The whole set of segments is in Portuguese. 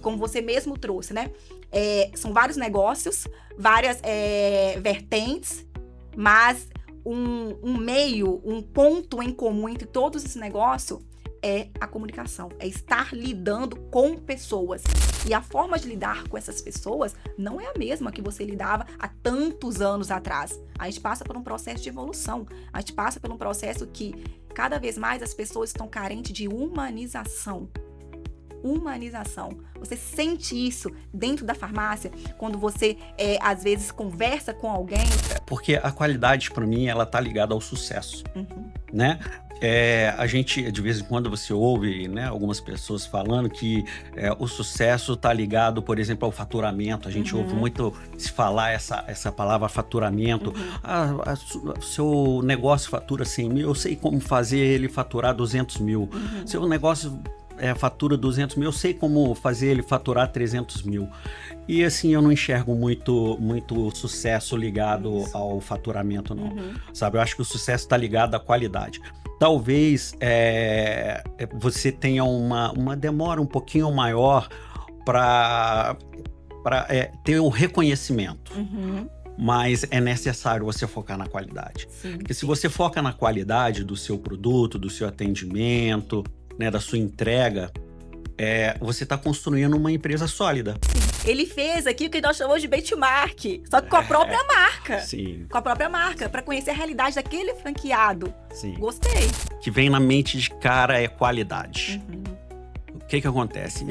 como você mesmo trouxe, né? São vários negócios, várias vertentes, mas um meio, um ponto em comum entre todos esses negócios é a comunicação, é estar lidando com pessoas. E a forma de lidar com essas pessoas não é a mesma que você lidava há tantos anos atrás. A gente passa por um processo de evolução, a gente passa por um processo que cada vez mais as pessoas estão carentes de humanização. Você sente isso dentro da farmácia, quando você, às vezes, conversa com alguém? Porque a qualidade, para mim, ela tá ligada ao sucesso, né? A gente, de vez em quando, você ouve, né, algumas pessoas falando que o sucesso tá ligado, por exemplo, ao faturamento. A gente ouve muito se falar essa palavra faturamento. Seu negócio fatura 100 mil, eu sei como fazer ele faturar 200 mil. Seu negócio fatura 200 mil, eu sei como fazer ele faturar 300 mil. E assim, eu não enxergo muito sucesso ligado ao faturamento, não. Sabe, eu acho que o sucesso está ligado à qualidade. Talvez você tenha uma demora um pouquinho maior para ter um reconhecimento. Mas é necessário você focar na qualidade. Porque se você foca na qualidade do seu produto, do seu atendimento, né, da sua entrega, você está construindo uma empresa sólida. Ele fez aqui o que nós chamamos de benchmark, só que com a própria marca. Sim. Com a própria marca, para conhecer a realidade daquele franqueado. Sim. Gostei. O que vem na mente de cara é qualidade. O que acontece?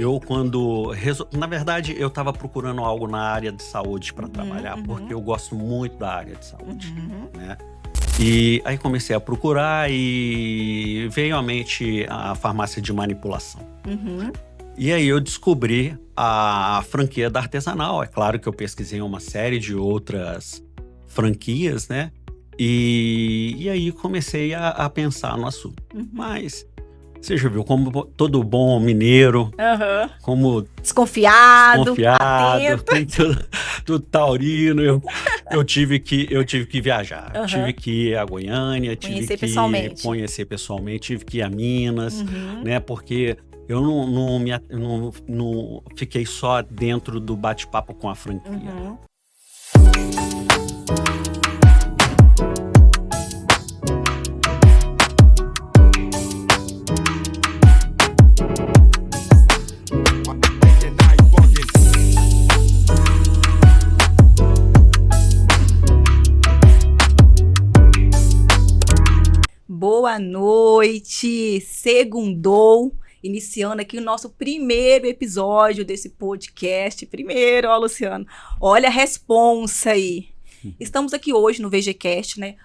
Na verdade, eu estava procurando algo na área de saúde para trabalhar, porque eu gosto muito da área de saúde, né? E aí comecei a procurar e veio à mente a farmácia de manipulação. E aí eu descobri a franquia da Artesanal. É claro que eu pesquisei uma série de outras franquias, né? E aí comecei a pensar no assunto. Mas você já viu como todo bom mineiro, como desconfiado, tudo taurino, eu tive que viajar, tive que ir a Goiânia, tive que conhecer pessoalmente, tive que ir a Minas, né? Porque eu não fiquei só dentro do bate-papo com a franquia. Boa noite, segundou, iniciando aqui o nosso primeiro episódio desse podcast. Primeiro, ó, Luciano, olha a responsa aí. Estamos aqui hoje no VGCast, né,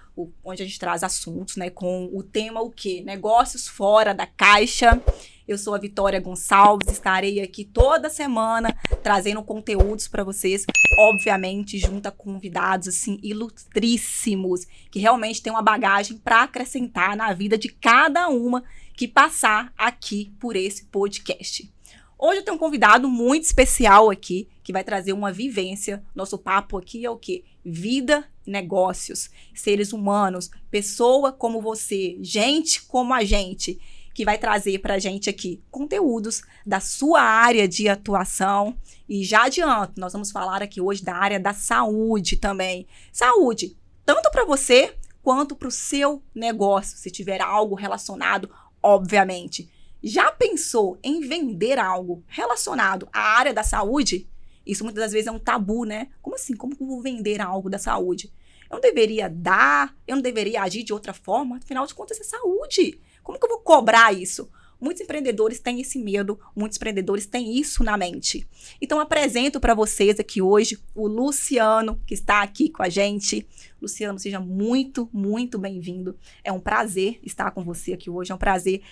onde a gente traz assuntos, né, com o tema o quê? Negócios fora da caixa. Eu sou a Vitória Gonçalves, estarei aqui toda semana trazendo conteúdos para vocês, obviamente junto a convidados assim ilustríssimos, que realmente têm uma bagagem para acrescentar na vida de cada uma que passar aqui por esse podcast. Hoje eu tenho um convidado muito especial aqui, que vai trazer uma vivência. Nosso papo aqui é o quê? Vida, negócios, seres humanos, pessoa como você, gente como a gente, que vai trazer pra gente aqui conteúdos da sua área de atuação. E já adianto, nós vamos falar aqui hoje da área da saúde também. Saúde, tanto para você quanto para o seu negócio, se tiver algo relacionado, obviamente. Já pensou em vender algo relacionado à área da saúde? Isso muitas das vezes é um tabu, né? Como assim? Como que eu vou vender algo da saúde? Eu não deveria dar, eu não deveria agir de outra forma? Afinal de contas, é saúde. Como que eu vou cobrar isso? Muitos empreendedores têm esse medo, muitos empreendedores têm isso na mente. Então, apresento para vocês aqui hoje o Luciano, que está aqui com a gente. Luciano, seja muito, muito bem-vindo. É um prazer estar com você aqui hoje, é um prazer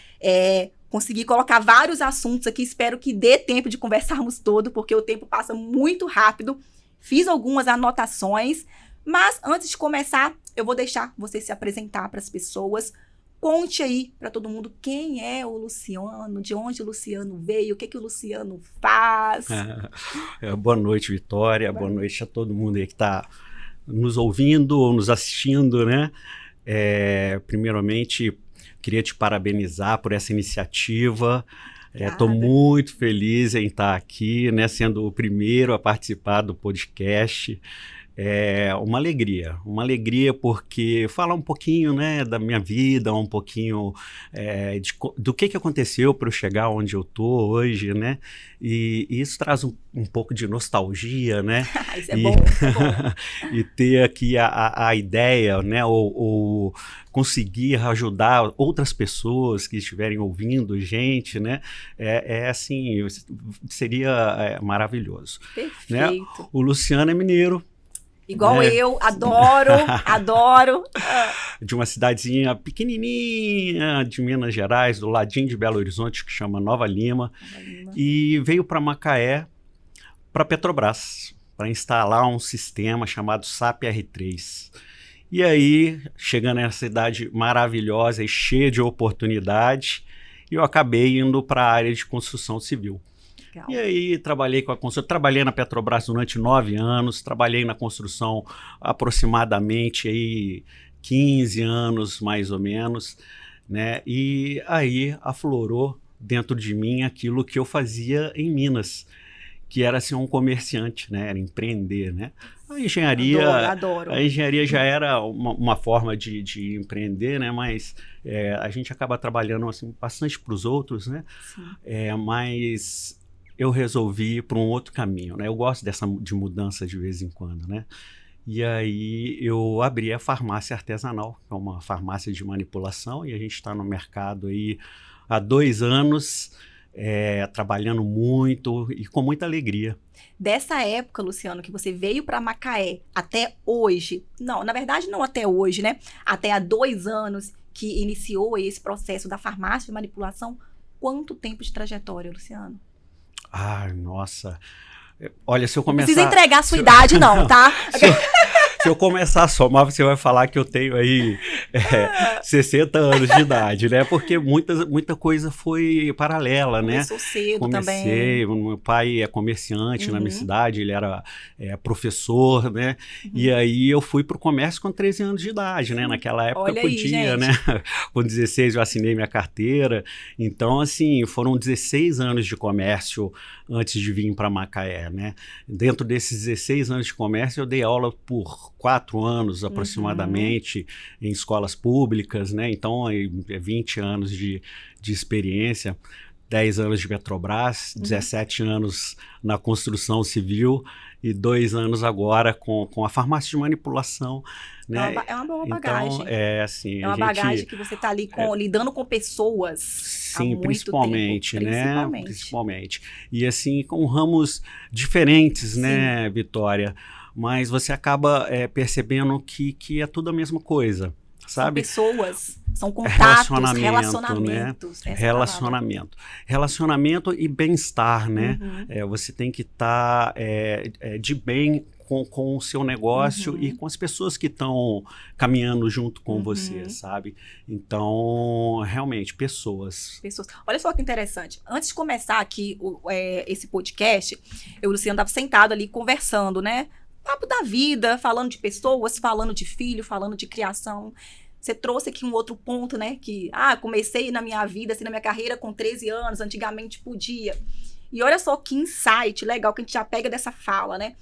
conseguir colocar vários assuntos aqui. Espero que dê tempo de conversarmos todo, porque o tempo passa muito rápido. Fiz algumas anotações, mas antes de começar, eu vou deixar você se apresentar para as pessoas. Conte aí para todo mundo quem é o Luciano, de onde o Luciano veio, o que o Luciano faz. Boa noite, Vitória. Boa noite a todo mundo aí que está nos ouvindo ou nos assistindo, né? Primeiramente, queria te parabenizar por essa iniciativa. Estou muito feliz em estar aqui, né, sendo o primeiro a participar do podcast. É uma alegria porque falar um pouquinho, né, da minha vida, um pouquinho do que aconteceu para eu chegar onde eu estou hoje, né, e isso traz um pouco de nostalgia, né. Isso é bom, isso é bom. E ter aqui a ideia, né, ou conseguir ajudar outras pessoas que estiverem ouvindo gente, né, assim, seria maravilhoso. Perfeito. Né? O Luciano é mineiro. Igual eu, adoro. De uma cidadezinha pequenininha de Minas Gerais, do ladinho de Belo Horizonte, que chama Nova Lima. E veio para Macaé, para Petrobras, para instalar um sistema chamado SAP R3. E aí, chegando nessa cidade maravilhosa e cheia de oportunidade, eu acabei indo para a área de construção civil. Legal. E aí trabalhei na Petrobras durante 9 anos, trabalhei na construção aproximadamente aí 15 anos, mais ou menos, né? E aí aflorou dentro de mim aquilo que eu fazia em Minas, que era ser um comerciante, né? Era empreender, né? A engenharia, adoro. A engenharia já era uma forma de empreender, né? Mas a gente acaba trabalhando assim, bastante para os outros, né? Mas eu resolvi ir para um outro caminho, né? Eu gosto de mudança de vez em quando, né? E aí eu abri a farmácia artesanal, que é uma farmácia de manipulação, e a gente está no mercado aí há 2 anos, trabalhando muito e com muita alegria. Dessa época, Luciano, que você veio para Macaé até hoje, não, na verdade não até hoje, né? Até há 2 anos que iniciou esse processo da farmácia de manipulação, quanto tempo de trajetória, Luciano? Ai, nossa. Olha, se eu começar... Não precisa entregar a sua idade, não, tá? Se eu começar a somar, você vai falar que eu tenho aí 60 anos de idade, né? Porque muita coisa foi paralela, né? Começou cedo também. Meu pai é comerciante na minha cidade, ele era professor, né? E aí eu fui pro comércio com 13 anos de idade, né? Naquela época eu podia, né? Com 16 eu assinei minha carteira. Então, assim, foram 16 anos de comércio antes de vir para Macaé, né? Dentro desses 16 anos de comércio, eu dei aula por 4 anos aproximadamente em escolas públicas, né? Então, 20 anos de experiência, 10 anos de Petrobras, 17 anos na construção civil e 2 anos agora com a farmácia de manipulação, né? É uma boa bagagem. Então, assim, é uma bagagem que você está ali lidando com pessoas. Sim, principalmente, né? Principalmente. E assim, com ramos diferentes, né, Vitória? Mas você acaba percebendo que é tudo a mesma coisa, sabe? São pessoas, são contatos, relacionamentos. Né? Relacionamento e bem-estar, né? Você tem que estar de bem com o seu negócio e com as pessoas que estão caminhando junto com você, sabe? Então, realmente, pessoas. Olha só que interessante. Antes de começar aqui esse podcast, eu e o Luciano estava sentado ali conversando, né? Papo da vida, falando de pessoas, falando de filho, falando de criação. Você trouxe aqui um outro ponto, né? Que, comecei na minha vida, assim, na minha carreira com 13 anos, antigamente podia. E olha só que insight legal que a gente já pega dessa fala, né?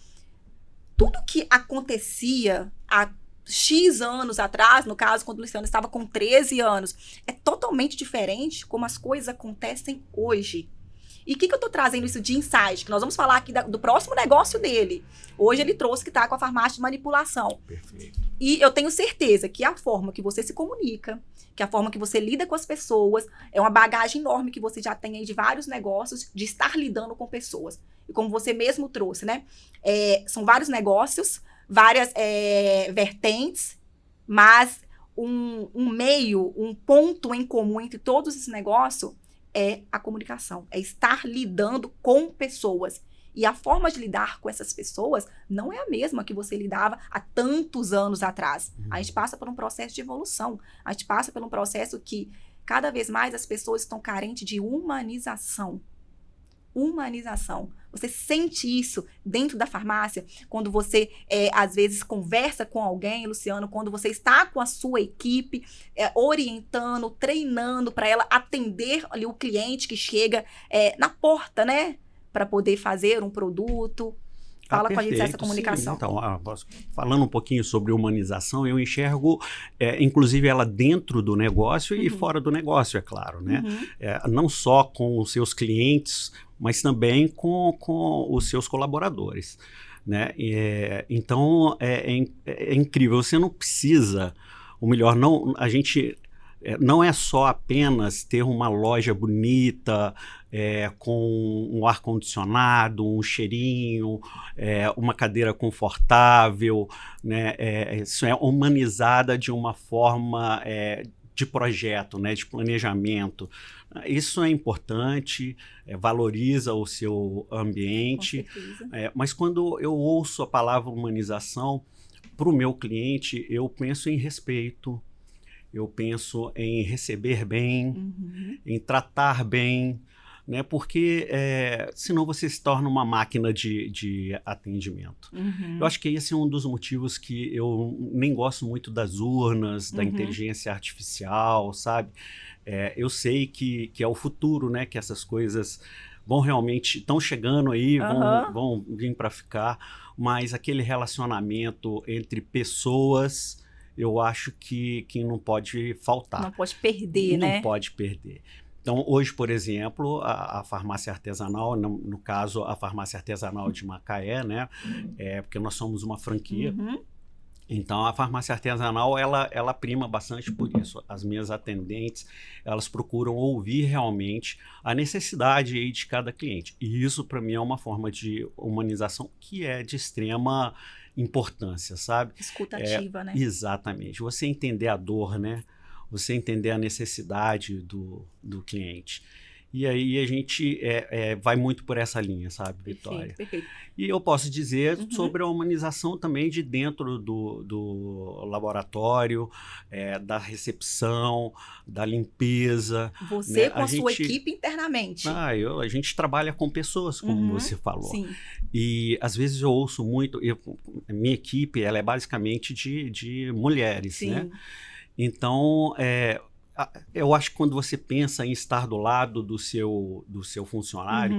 Tudo que acontecia há X anos atrás, no caso, quando o Luciano estava com 13 anos, é totalmente diferente como as coisas acontecem hoje. E o que eu tô trazendo isso de insight? Que nós vamos falar aqui do próximo negócio dele. Hoje ele trouxe que tá com a farmácia de manipulação. Perfeito. E eu tenho certeza que a forma que você se comunica, que a forma que você lida com as pessoas, é uma bagagem enorme que você já tem aí de vários negócios, de estar lidando com pessoas. E como você mesmo trouxe, né? São vários negócios, várias vertentes, mas um meio, um ponto em comum entre todos esses negócios é a comunicação, é estar lidando com pessoas. E a forma de lidar com essas pessoas não é a mesma que você lidava há tantos anos atrás. A gente passa por um processo de evolução. A gente passa por um processo que cada vez mais as pessoas estão carentes de humanização. Humanização. Você sente isso dentro da farmácia? Quando você, às vezes, conversa com alguém, Luciano, quando você está com a sua equipe, orientando, treinando para ela atender ali o cliente que chega na porta, né? Para poder fazer um produto. Fala com a gente essa comunicação. Sim. Então, falando um pouquinho sobre humanização, eu enxergo, inclusive, ela dentro do negócio e fora do negócio, é claro, né? Não só com os seus clientes, mas também com os seus colaboradores, né? Então, é incrível. Você não precisa, ou melhor, a gente... não é só apenas ter uma loja bonita, com um ar-condicionado, um cheirinho, uma cadeira confortável, né? Isso é humanizada de uma forma de projeto, né? De planejamento. Isso é importante, valoriza o seu ambiente, mas quando eu ouço a palavra humanização, para o meu cliente, eu penso em respeito, eu penso em receber bem, em tratar bem, né? Porque senão você se torna uma máquina de atendimento. Eu acho que esse é um dos motivos que eu nem gosto muito das urnas, da inteligência artificial, sabe? Eu sei que é o futuro, né? Que essas coisas vão realmente, estão chegando aí, vão vir para ficar, mas aquele relacionamento entre pessoas, eu acho que não pode faltar. Não pode perder, né? Não pode perder. Então, hoje, por exemplo, a farmácia artesanal, no caso, a farmácia artesanal de Macaé, né? Porque nós somos uma franquia. Então, a farmácia artesanal, ela prima bastante por isso. As minhas atendentes, elas procuram ouvir realmente a necessidade aí de cada cliente. E isso, para mim, é uma forma de humanização que é de extrema importância, sabe? Escutativa, né? Exatamente. Você entender a dor, né? Você entender a necessidade do cliente. E aí a gente vai muito por essa linha, sabe, Vitória? Perfeito. E eu posso dizer sobre a humanização também de dentro do laboratório, da recepção, da limpeza. Você, né? com a sua equipe internamente. A gente trabalha com pessoas, como você falou. Sim. E às vezes eu ouço muito... minha equipe, ela é basicamente de mulheres, Sim. né? Então, eu acho que quando você pensa em estar do lado do seu funcionário,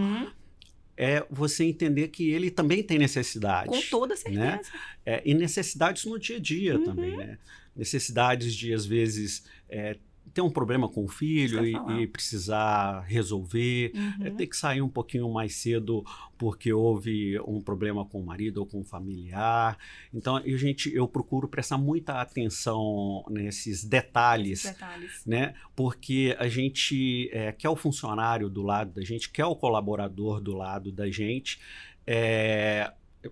é você entender que ele também tem necessidades. Com toda certeza. Né? E necessidades no dia a dia também, né? Necessidades de, às vezes, ter um problema com o filho e precisar resolver, ter que sair um pouquinho mais cedo porque houve um problema com o marido ou com o familiar. Então, eu procuro prestar muita atenção nesses detalhes. Né? Porque a gente quer o funcionário do lado da gente, quer o colaborador do lado da gente,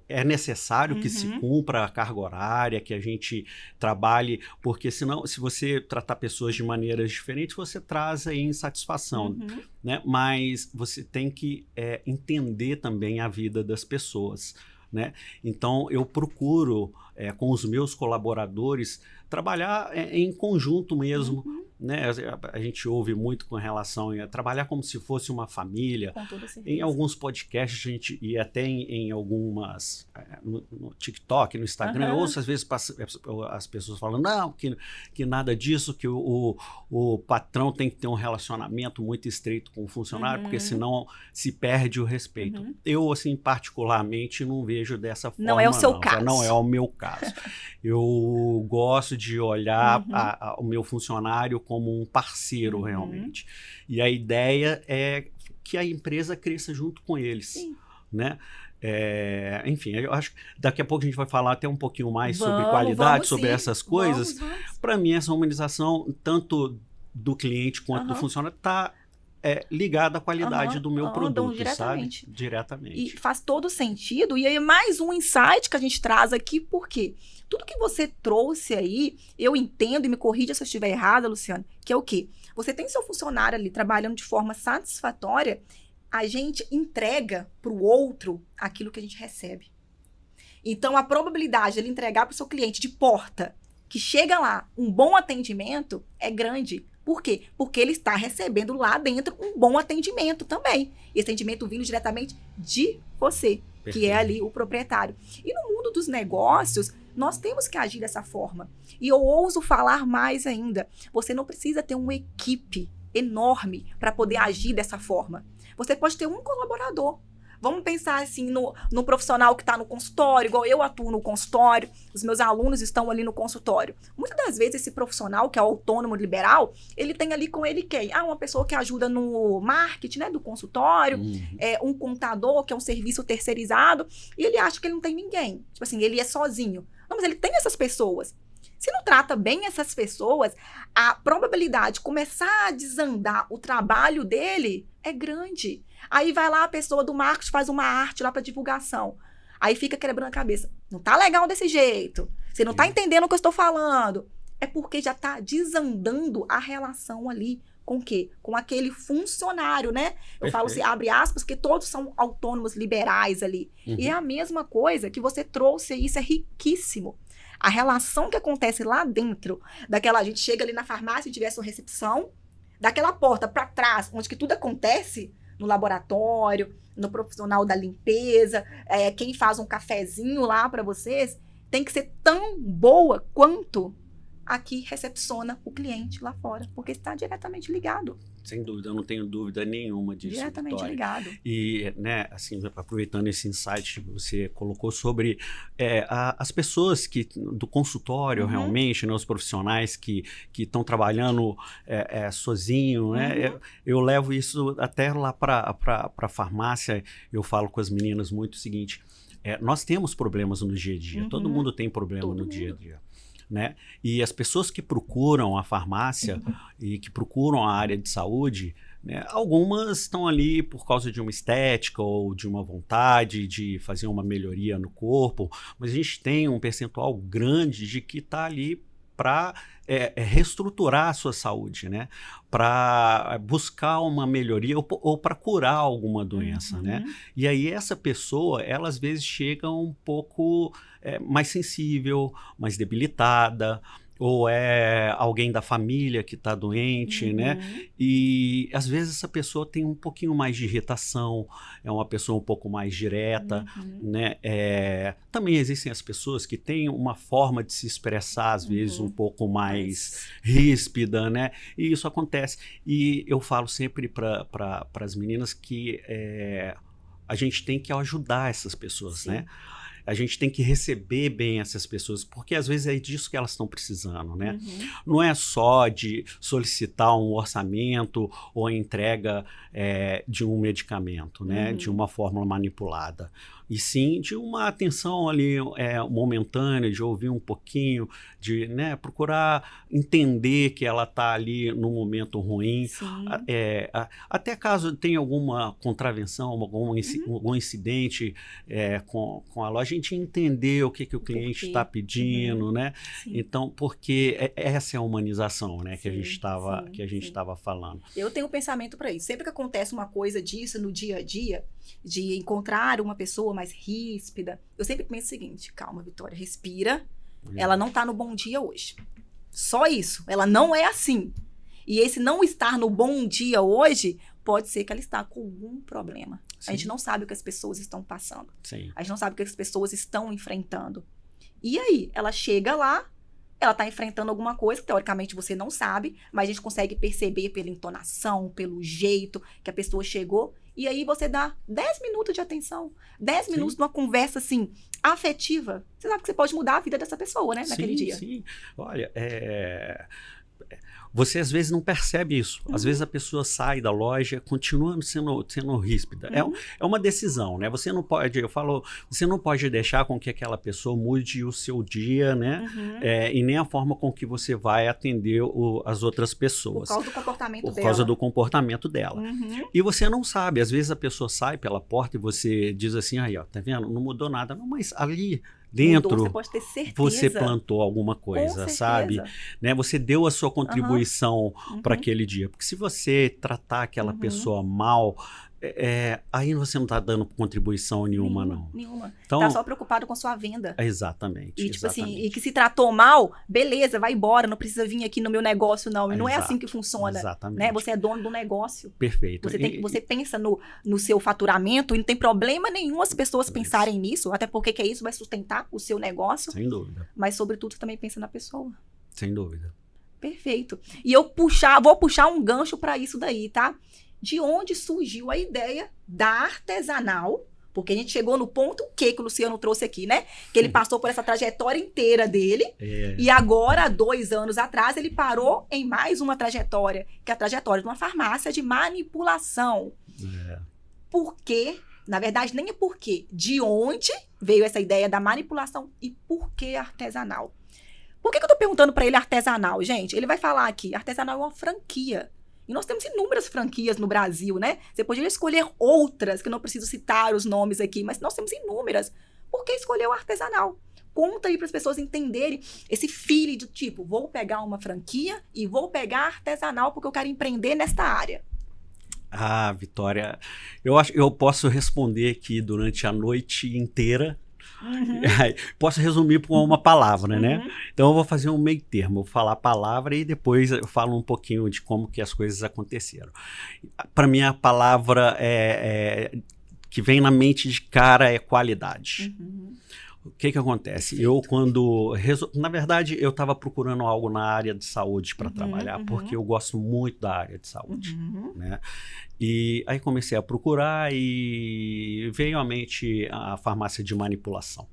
é necessário que se cumpra a carga horária, que a gente trabalhe, porque senão, se você tratar pessoas de maneiras diferentes, você traz aí insatisfação, né? Mas você tem que entender também a vida das pessoas, né? Então, eu procuro, com os meus colaboradores, trabalhar em conjunto mesmo, né? A gente ouve muito com relação a trabalhar como se fosse uma família. Com toda certeza. Em alguns podcasts, a gente, e até em algumas, no TikTok, no Instagram, eu ouço às vezes as pessoas falando, não, que nada disso, que o patrão tem que ter um relacionamento muito estreito com o funcionário, porque senão se perde o respeito. Eu, assim, particularmente, não vejo dessa forma. Não é o seu caso. Não é o meu caso. Eu gosto de olhar o meu funcionário como um parceiro, realmente. E a ideia é que a empresa cresça junto com eles. Sim. Né? Enfim, eu acho que daqui a pouco a gente vai falar até um pouquinho mais sobre qualidade, sobre essas coisas. Para mim, essa humanização, tanto do cliente quanto do funcionário, está ligada à qualidade do meu produto, diretamente. Sabe? Diretamente. E faz todo sentido. E aí, mais um insight que a gente traz aqui, porque tudo que você trouxe aí, eu entendo, e me corrija se eu estiver errada, Luciano, que é o quê? Você tem seu funcionário ali trabalhando de forma satisfatória, a gente entrega para o outro aquilo que a gente recebe. Então, a probabilidade de ele entregar para o seu cliente de porta, que chega lá, um bom atendimento, é grande. Por quê? Porque ele está recebendo lá dentro um bom atendimento também. Esse atendimento vindo diretamente de você, Perfeito. que é ali o proprietário. E no mundo dos negócios, nós temos que agir dessa forma. E eu ouso falar mais ainda. Você não precisa ter uma equipe enorme para poder agir dessa forma. Você pode ter um colaborador. Vamos pensar assim no profissional que está no consultório, igual eu atuo no consultório, os meus alunos estão ali no consultório. Muitas das vezes esse profissional, que é o autônomo liberal, ele tem ali com ele quem? Uma pessoa que ajuda no marketing, né, do consultório, um contador, que é um serviço terceirizado, e ele acha que ele não tem ninguém. Tipo assim, ele é sozinho. Não, mas ele tem essas pessoas. Se não trata bem essas pessoas, a probabilidade de começar a desandar o trabalho dele é grande. Aí vai lá a pessoa do marketing, faz uma arte lá para divulgação. Aí fica quebrando a cabeça. Não tá legal desse jeito. Você não tá entendendo o que eu estou falando. É porque já tá desandando a relação ali com o quê? Com aquele funcionário, né? Eu falo assim, abre aspas, que todos são autônomos liberais ali. E é a mesma coisa que você trouxe, isso é riquíssimo. A relação que acontece lá dentro, a gente chega ali na farmácia e tivesse uma recepção, daquela porta para trás, onde que tudo acontece, no laboratório, no profissional da limpeza, quem faz um cafezinho lá para vocês, tem que ser tão boa quanto a que recepciona o cliente lá fora, porque está diretamente ligado. Sem dúvida, eu não tenho dúvida nenhuma disso, diretamente Vitória. Ligado. E, né, assim, aproveitando esse insight que você colocou sobre as pessoas do consultório, realmente, né, os profissionais que estão trabalhando sozinho, né, eu levo isso até lá para a farmácia, eu falo com as meninas muito o seguinte, nós temos problemas no dia a dia, todo mundo tem problema no dia a dia. Né? E as pessoas que procuram a farmácia e que procuram a área de saúde, né, algumas estão ali por causa de uma estética ou de uma vontade de fazer uma melhoria no corpo, mas a gente tem um percentual grande de que está ali para reestruturar a sua saúde, né? Para buscar uma melhoria ou para curar alguma doença, né? E aí essa pessoa, ela às vezes chega um pouco mais sensível, mais debilitada, ou é alguém da família que está doente, né? E às vezes essa pessoa tem um pouquinho mais de irritação, é uma pessoa um pouco mais direta, né? Também existem as pessoas que têm uma forma de se expressar, às vezes, um pouco mais ríspida, né? E isso acontece. E eu falo sempre para as meninas que a gente tem que ajudar essas pessoas, né? A gente tem que receber bem essas pessoas, porque às vezes é disso que elas estão precisando, né? Não é só de solicitar um orçamento ou a entrega de um medicamento, né? De uma fórmula manipulada. E sim de uma atenção ali momentânea, de ouvir um pouquinho, de, né, procurar entender que ela está ali num momento ruim. Até caso tenha alguma contravenção, algum incidente com a loja, a gente entender o que o cliente está pedindo, né? Então, porque essa é a humanização, né, que a gente estava falando. Eu tenho um pensamento para isso. Sempre que acontece uma coisa disso no dia a dia, de encontrar uma pessoa mais ríspida, eu sempre penso o seguinte: calma, Vitória, respira. Ela não tá no bom dia hoje. Só isso. Ela não é assim. E esse não estar no bom dia hoje, pode ser que ela está com algum problema. A gente não sabe o que as pessoas estão passando. A gente não sabe o que as pessoas estão enfrentando. E aí, ela chega lá, ela está enfrentando alguma coisa que teoricamente você não sabe, mas a gente consegue perceber pela entonação, pelo jeito que a pessoa chegou. E aí você dá 10 minutos de atenção, 10 minutos de uma conversa assim, afetiva. Você sabe que você pode mudar a vida dessa pessoa, né, naquele dia. Sim. Olha, você às vezes não percebe isso. Às vezes a pessoa sai da loja continuando sendo ríspida. É uma decisão, né? Você não pode deixar com que aquela pessoa mude o seu dia, né? E nem a forma com que você vai atender as outras pessoas. Por causa do comportamento dela. Por causa do comportamento dela. E você não sabe. Às vezes a pessoa sai pela porta e você diz assim, aí, ó, tá vendo? Não mudou nada. Não, mas ali dentro, você pode ter certeza. Você plantou alguma coisa, sabe? Né? Você deu a sua contribuição para aquele dia. Porque se você tratar aquela pessoa mal, aí você não está dando contribuição nenhuma, não. Nenhuma. Então, Tá só preocupado com sua venda. Exatamente. E, tipo exatamente. assim, e que se tratou mal, beleza, vai embora, não precisa vir aqui no meu negócio, não. E não é Exato, assim que funciona. Exatamente. Né? Você é dono do negócio. Perfeito. Você pensa no seu faturamento e não tem problema nenhum as pessoas pensarem nisso, até porque que isso vai sustentar o seu negócio. Sem dúvida. Mas, sobretudo, você também pensa na pessoa. Sem dúvida. Perfeito. E eu vou puxar um gancho para isso daí, tá? De onde surgiu a ideia da artesanal? Porque a gente chegou no ponto que o Luciano trouxe aqui, né? Que ele passou por essa trajetória inteira dele. E agora, 2 anos atrás, ele parou em mais uma trajetória, que é a trajetória de uma farmácia de manipulação. Por quê? Na verdade, nem é por quê. De onde veio essa ideia da manipulação e por que artesanal? Por que eu tô perguntando para ele artesanal, gente? Ele vai falar aqui, artesanal é uma franquia. E nós temos inúmeras franquias no Brasil, né? Você poderia escolher outras, que eu não preciso citar os nomes aqui, mas nós temos inúmeras. Por que escolher o artesanal? Conta aí para as pessoas entenderem esse feeling do tipo, vou pegar uma franquia e vou pegar artesanal porque eu quero empreender nesta área. Ah, Vitória, eu acho que eu posso responder aqui durante a noite inteira. Posso resumir por uma palavra, né? Então eu vou fazer um meio termo, vou falar a palavra e depois eu falo um pouquinho de como que as coisas aconteceram. Para mim a palavra que vem na mente de cara é qualidade. O que acontece? Na verdade, eu estava procurando algo na área de saúde para trabalhar, porque eu gosto muito da área de saúde, né? E aí comecei a procurar e veio à mente a farmácia de manipulação.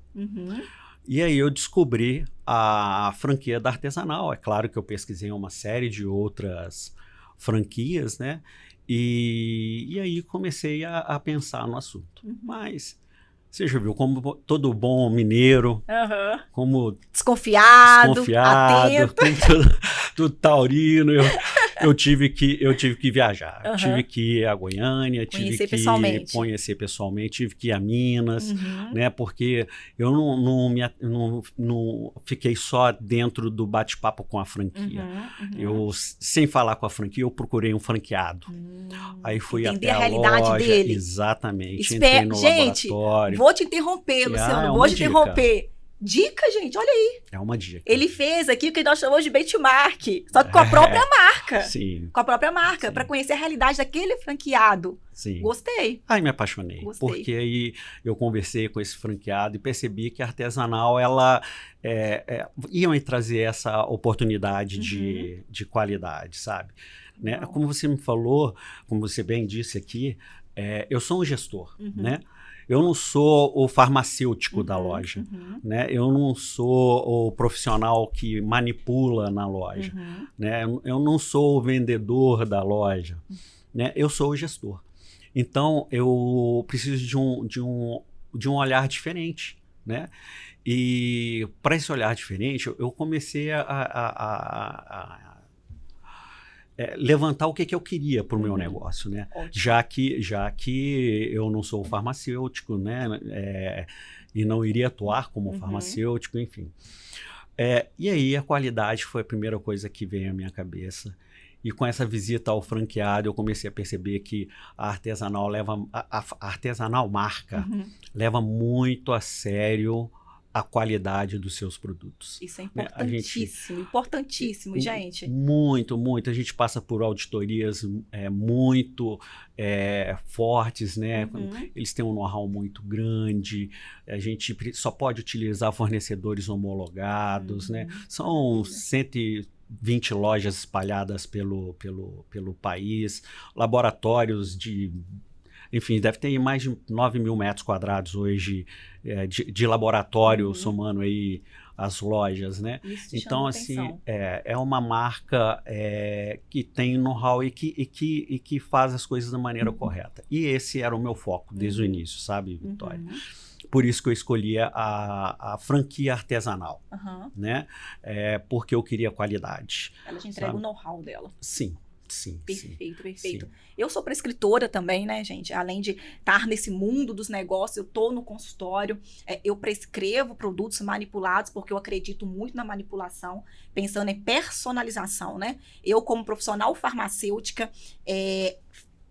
E aí eu descobri a franquia da Artesanal. É claro que eu pesquisei uma série de outras franquias, né? E aí comecei a pensar no assunto. Mas você já viu como todo bom mineiro, como desconfiado, atento, como todo taurino, eu tive que viajar, tive que ir a Goiânia, tive que conhecer pessoalmente, tive que ir a Minas, né? Porque eu não fiquei só dentro do bate-papo com a franquia. Eu, sem falar com a franquia, eu procurei um franqueado. Aí fui até a realidade loja, dele. Exatamente. Entrei no laboratório. Vou te interromper, Luciano, vou te interromper. Dica, gente, olha aí. É uma dica. Ele fez aqui o que nós chamamos de benchmark, só que com a própria marca. Sim. Com a própria marca, para conhecer a realidade daquele franqueado. Sim. Gostei. Aí me apaixonei. Gostei. Porque aí eu conversei com esse franqueado e percebi que a Artesanal, ela ia me trazer essa oportunidade de qualidade, sabe? Né? Como você me falou, como você bem disse aqui, eu sou um gestor, né? Eu não sou o farmacêutico da loja, né? Eu não sou o profissional que manipula na loja, né? Eu não sou o vendedor da loja, né? Eu sou o gestor. Então, eu preciso de um olhar diferente, né? E para esse olhar diferente, eu comecei a levantar o que eu queria para o meu negócio, né? Já que eu não sou farmacêutico, né? E não iria atuar como farmacêutico, enfim. E aí a qualidade foi a primeira coisa que veio à minha cabeça. E com essa visita ao franqueado, eu comecei a perceber que a Artesanal a Artesanal marca leva muito a sério a qualidade dos seus produtos. Isso é importantíssimo, importantíssimo, gente. Muito, muito. A gente passa por auditorias muito fortes, né? Eles têm um know-how muito grande, a gente só pode utilizar fornecedores homologados, né? São 120 lojas espalhadas pelo país, laboratórios enfim, deve ter mais de 9 mil metros quadrados hoje de laboratório, somando aí as lojas, né? Então, assim, é uma marca que tem know-how e que faz as coisas da maneira correta. E esse era o meu foco desde o início, sabe, Vitória? Por isso que eu escolhi a franquia Artesanal, né? Porque eu queria qualidade. Ela te entrega o know-how dela. Sim. Sim, perfeito. Sim. Eu sou prescritora também, né, gente? Além de estar nesse mundo dos negócios, eu tô no consultório, eu prescrevo produtos manipulados, porque eu acredito muito na manipulação, pensando em personalização, né? Eu, como profissional farmacêutica,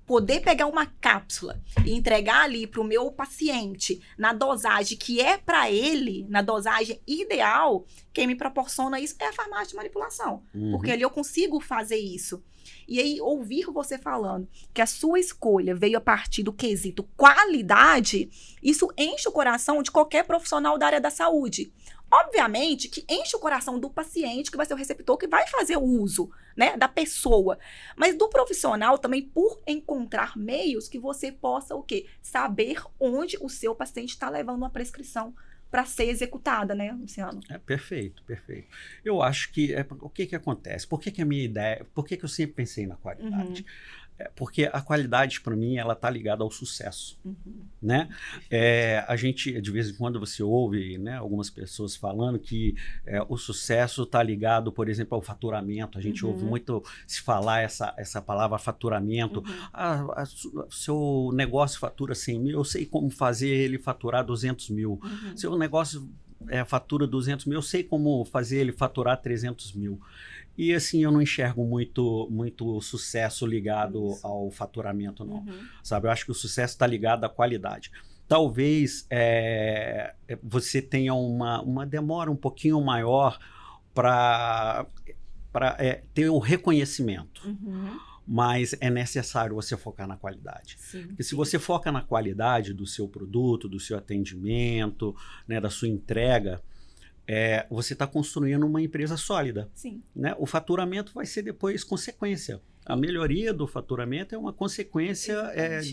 poder pegar uma cápsula e entregar ali para o meu paciente na dosagem que é para ele, na dosagem ideal, quem me proporciona isso é a farmácia de manipulação. Porque ali eu consigo fazer isso. E aí, ouvir você falando que a sua escolha veio a partir do quesito qualidade, isso enche o coração de qualquer profissional da área da saúde. Obviamente que enche o coração do paciente, que vai ser o receptor, que vai fazer o uso, né, da pessoa. Mas do profissional também, por encontrar meios que você possa o quê? Saber onde o seu paciente está levando uma prescrição para ser executada, né, Luciano? Perfeito, perfeito. Eu acho que o que acontece? Por que a minha ideia, por que eu sempre pensei na qualidade? Porque a qualidade, para mim, ela está ligada ao sucesso, né? A gente, de vez em quando, você ouve, né, algumas pessoas falando que o sucesso está ligado, por exemplo, ao faturamento. A gente ouve muito se falar essa palavra faturamento. Seu negócio fatura 100 mil, eu sei como fazer ele faturar 200 mil. Seu negócio fatura 200 mil, eu sei como fazer ele faturar 300 mil. E assim, eu não enxergo muito sucesso ligado ao faturamento, não. Sabe? Eu acho que o sucesso está ligado à qualidade. Talvez você tenha uma demora um pouquinho maior para ter um reconhecimento. Mas é necessário você focar na qualidade. Porque se você foca na qualidade do seu produto, do seu atendimento, né, da sua entrega, você está construindo uma empresa sólida. Né? O faturamento vai ser depois consequência. A melhoria do faturamento é uma consequência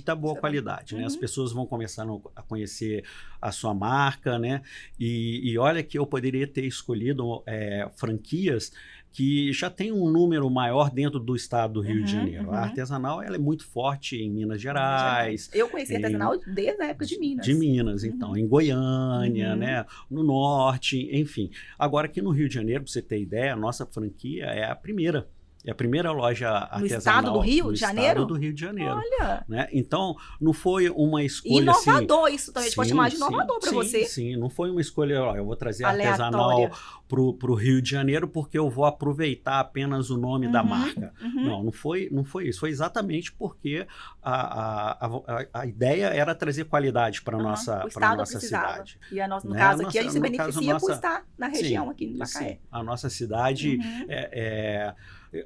da boa qualidade. Né? As pessoas vão começar a conhecer a sua marca, né? E olha que eu poderia ter escolhido franquias que já tem um número maior dentro do estado do Rio de Janeiro. A artesanal ela é muito forte em Minas Gerais. Eu conheci a artesanal desde a época de Minas. De Minas, então, em Goiânia, né, no norte, enfim. Agora, aqui no Rio de Janeiro, para você ter ideia, a nossa franquia é a primeira. É a primeira loja artesanal. No estado do Rio de Janeiro? No estado do Rio de Janeiro. Olha! Né? Então, não foi uma escolha inovador, assim, isso também. A gente pode chamar de inovador para você. Sim, não foi uma escolha, eu vou trazer artesanal para o Rio de Janeiro porque eu vou aproveitar apenas o nome da marca. Não foi isso. Foi exatamente porque a ideia era trazer qualidade para a nossa cidade. E no caso aqui, a gente se beneficia por estar na região aqui de Macaé. Sim. A nossa cidade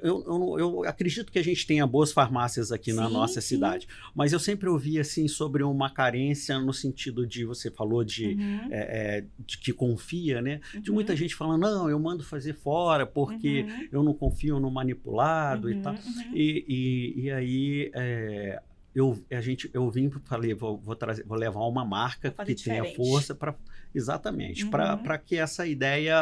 eu acredito que a gente tenha boas farmácias aqui na nossa cidade, mas eu sempre ouvi assim sobre uma carência no sentido de, você falou de que confia, né? De muita gente falando, não, eu mando fazer fora porque eu não confio no manipulado e tal. E aí eu vim e falei, vou levar uma marca que tenha força para exatamente para que essa ideia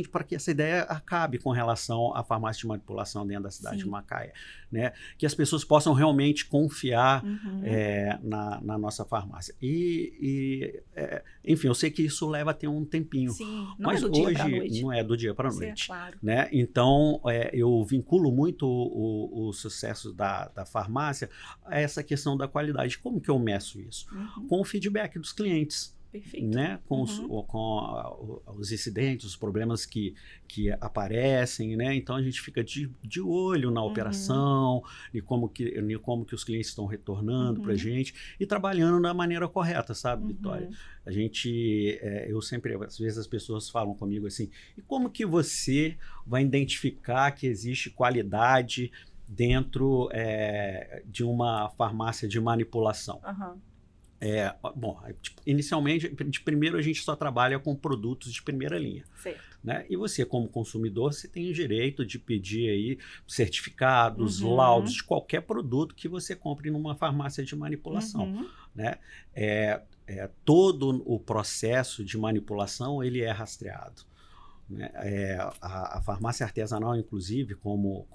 para que essa ideia acabe com relação à farmácia de manipulação dentro da cidade de Macaé, né? Que as pessoas possam realmente confiar na nossa farmácia enfim, eu sei que isso leva até um tempinho. Mas hoje não é do dia para a noite, claro. Né? Então eu vinculo muito o sucesso da farmácia a essa questão da qualidade. Como que eu meço isso? Com o feedback dos clientes. Perfeito. Né? Com os incidentes, os problemas que aparecem, né? Então a gente fica de olho na operação e como que os clientes estão retornando para a gente e trabalhando da maneira correta, sabe, Vitória? A gente, eu sempre, às vezes as pessoas falam comigo assim, e como que você vai identificar que existe qualidade dentro de uma farmácia de manipulação? Bom, inicialmente, de primeiro a gente só trabalha com produtos de primeira linha. Né? E você, como consumidor, você tem o direito de pedir aí certificados, laudos de qualquer produto que você compre numa farmácia de manipulação. Né? Todo o processo de manipulação ele é rastreado. Né? A farmácia artesanal, inclusive, como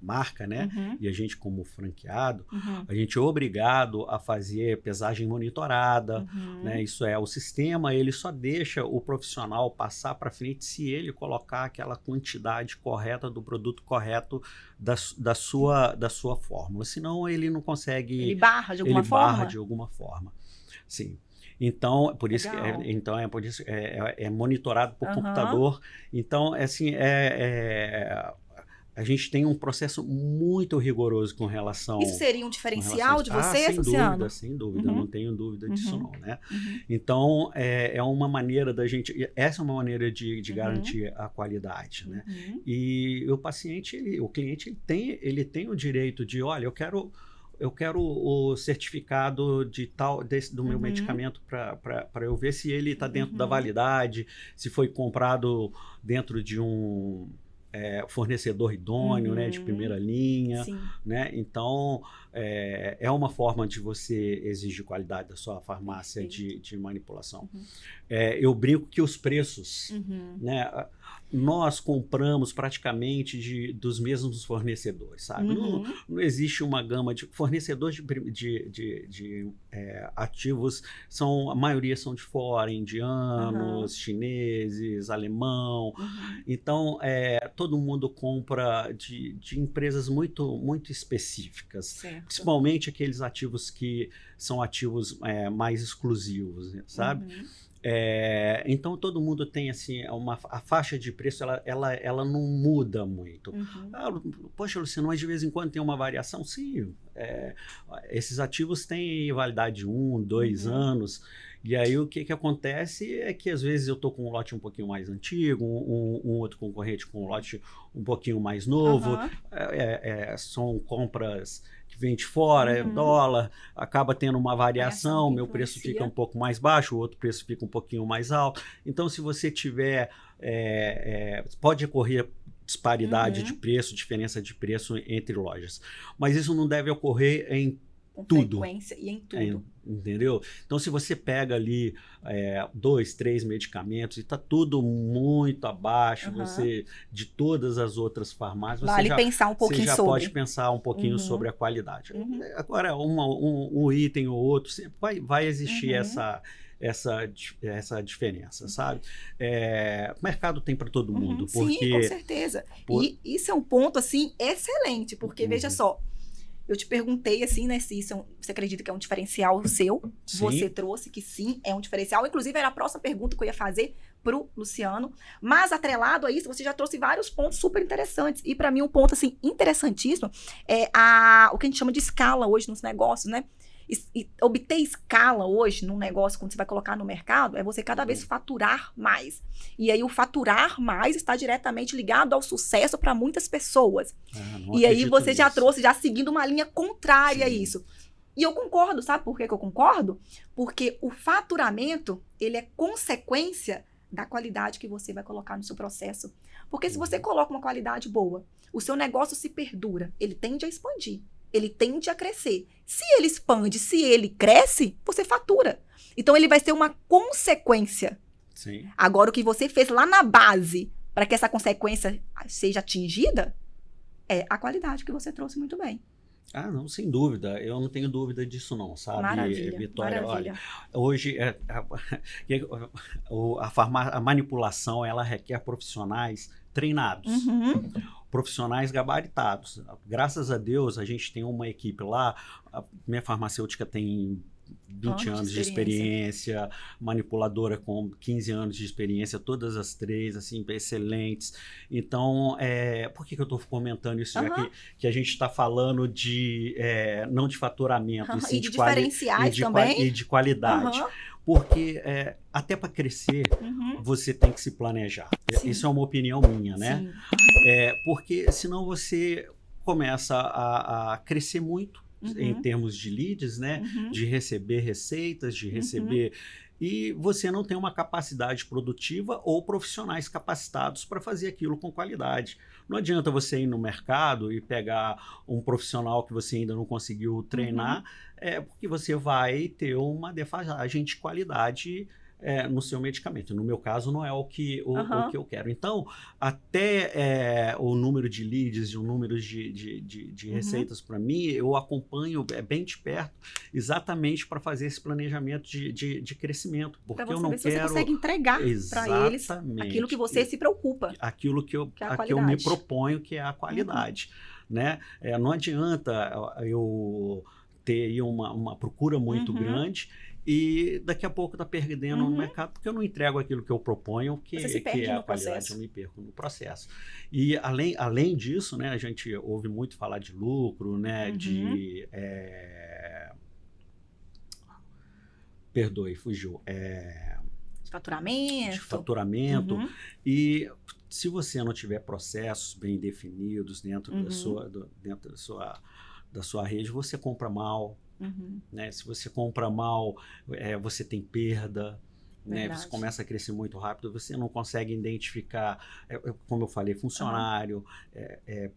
marca, né? E a gente como franqueado, a gente é obrigado a fazer pesagem monitorada, né? Isso o sistema, ele só deixa o profissional passar para frente se ele colocar aquela quantidade correta do produto correto da sua fórmula, senão ele não consegue... Ele barra de alguma forma? Ele barra de alguma forma, sim. Então, por isso é monitorado por computador. Então, assim, a gente tem um processo muito rigoroso com relação... Isso seria um diferencial de vocês, Luciano? Sem dúvida, não tenho dúvida disso não, né? Uhum. Então, é uma maneira da gente... Essa é uma maneira de garantir a qualidade, né? E o paciente, o cliente, ele tem o direito de, olha, eu quero o certificado do meu medicamento para eu ver se ele está dentro da validade, se foi comprado dentro de um fornecedor idôneo, né, de primeira linha, né? Então, é uma forma de você exigir qualidade da sua farmácia de manipulação. Eu brinco que os preços, né, nós compramos praticamente dos mesmos fornecedores, sabe? Não existe uma gama de fornecedores de ativos, a maioria são de fora, indianos, chineses, alemão. Então, todo mundo compra de empresas muito, muito específicas, certo. Principalmente aqueles ativos que são ativos mais exclusivos, sabe? Então todo mundo tem assim a faixa de preço, ela não muda muito. Poxa, Luciano, mas de vez em quando tem uma variação? Sim, esses ativos têm validade de 1, 2 anos. E aí o que acontece é que às vezes eu estou com um lote um pouquinho mais antigo, um outro concorrente com um lote um pouquinho mais novo. São compras que vem de fora, dólar, acaba tendo uma variação, meu preço fica um pouco mais baixo, o outro preço fica um pouquinho mais alto. Então, se você tiver, pode ocorrer disparidade de preço, diferença de preço entre lojas. Mas isso não deve ocorrer em tudo. Frequência e em tudo. Entendeu? Então, se você pega ali 2, 3 medicamentos e está tudo muito abaixo de todas as outras farmácias, pensar um pouquinho você já pode pensar um pouquinho sobre a qualidade. Agora, um item ou outro, sempre vai existir essa diferença, sabe? O mercado tem para todo mundo. Porque, sim, com certeza. E isso é um ponto, assim, excelente, porque, veja só, eu te perguntei, assim, né, se isso você acredita que é um diferencial seu. Sim. Você trouxe que sim, é um diferencial. Inclusive, era a próxima pergunta que eu ia fazer pro Luciano. Mas, atrelado a isso, você já trouxe vários pontos super interessantes. E, para mim, um ponto, assim, interessantíssimo é o que a gente chama de escala hoje nos negócios, né? E obter escala hoje num negócio, quando você vai colocar no mercado, é você cada vez faturar mais. E aí o faturar mais está diretamente ligado ao sucesso para muitas pessoas. E aí você já trouxe, já seguindo uma linha contrária a isso. E eu concordo, sabe por que eu concordo? Porque o faturamento, ele é consequência da qualidade que você vai colocar no seu processo. Porque se você coloca uma qualidade boa, o seu negócio se perdura, ele tende a expandir. Ele tende a crescer. Se ele expande, se ele cresce, você fatura. Então, ele vai ser uma consequência. Sim. Agora, o que você fez lá na base para que essa consequência seja atingida é a qualidade que você trouxe muito bem. Não, sem dúvida. Eu não tenho dúvida disso não, sabe, Maravilha, Vitória? maravilha. Olha, hoje a manipulação, ela requer profissionais treinados. Profissionais gabaritados. Graças a Deus, a gente tem uma equipe lá. A minha farmacêutica tem 20 anos de experiência, manipuladora com 15 anos de experiência, todas as 3, assim, excelentes. Então, por que eu estou comentando isso? Já que a gente está falando não de faturamento, e de diferenciais também. E de qualidade. Porque até para crescer, você tem que se planejar. Sim. Isso é uma opinião minha, né? Porque senão você começa a crescer muito em termos de leads, né? De receber receitas, de receber... E você não tem uma capacidade produtiva ou profissionais capacitados para fazer aquilo com qualidade. Não adianta você ir no mercado e pegar um profissional que você ainda não conseguiu treinar, porque você vai ter uma defasagem de qualidade no seu medicamento. No meu caso, não é o que eu quero. Então, até o número de leads e o número de receitas para mim, eu acompanho bem de perto, exatamente para fazer esse planejamento de crescimento. Porque eu não quero... Você consegue entregar para eles aquilo que você se preocupa. Aquilo que eu me proponho, que é a qualidade. Né? Não adianta eu ter aí uma procura muito grande e daqui a pouco está perdendo no mercado, porque eu não entrego aquilo que eu proponho, Você se perde que é no a qualidade, processo. eu me perco no processo. E além disso, né, a gente ouve muito falar de lucro, né, perdoe, fugiu. De faturamento. E se você não tiver processos bem definidos dentro da sua rede, você compra mal. Né? Se você compra mal, você tem perda. Né? Você começa a crescer muito rápido, você não consegue identificar, como eu falei, funcionário,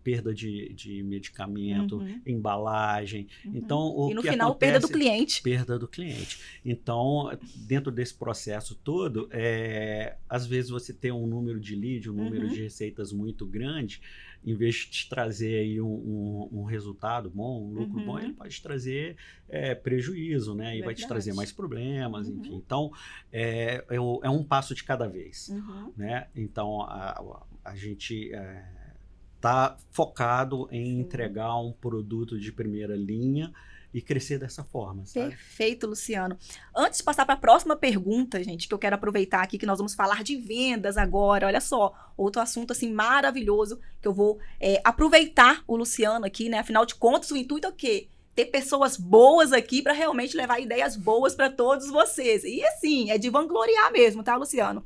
perda de medicamento, embalagem. Então, e no final, perda do cliente. Perda do cliente. Então, dentro desse processo todo, às vezes você tem um número de lead, um número de receitas muito grande, em vez de te trazer aí um resultado bom, um lucro bom, ele pode te trazer prejuízo, né? E vai te trazer mais problemas, enfim. Então, é um passo de cada vez, né? Então, a gente está focado em entregar um produto de primeira linha e crescer dessa forma, sabe? Perfeito, Luciano. Antes de passar para a próxima pergunta, gente, que eu quero aproveitar aqui, que nós vamos falar de vendas agora, olha só, outro assunto assim maravilhoso, que eu vou aproveitar o Luciano aqui, né? Afinal de contas, o intuito é o quê? Ter pessoas boas aqui para realmente levar ideias boas para todos vocês. E assim, é de vangloriar mesmo, tá, Luciano?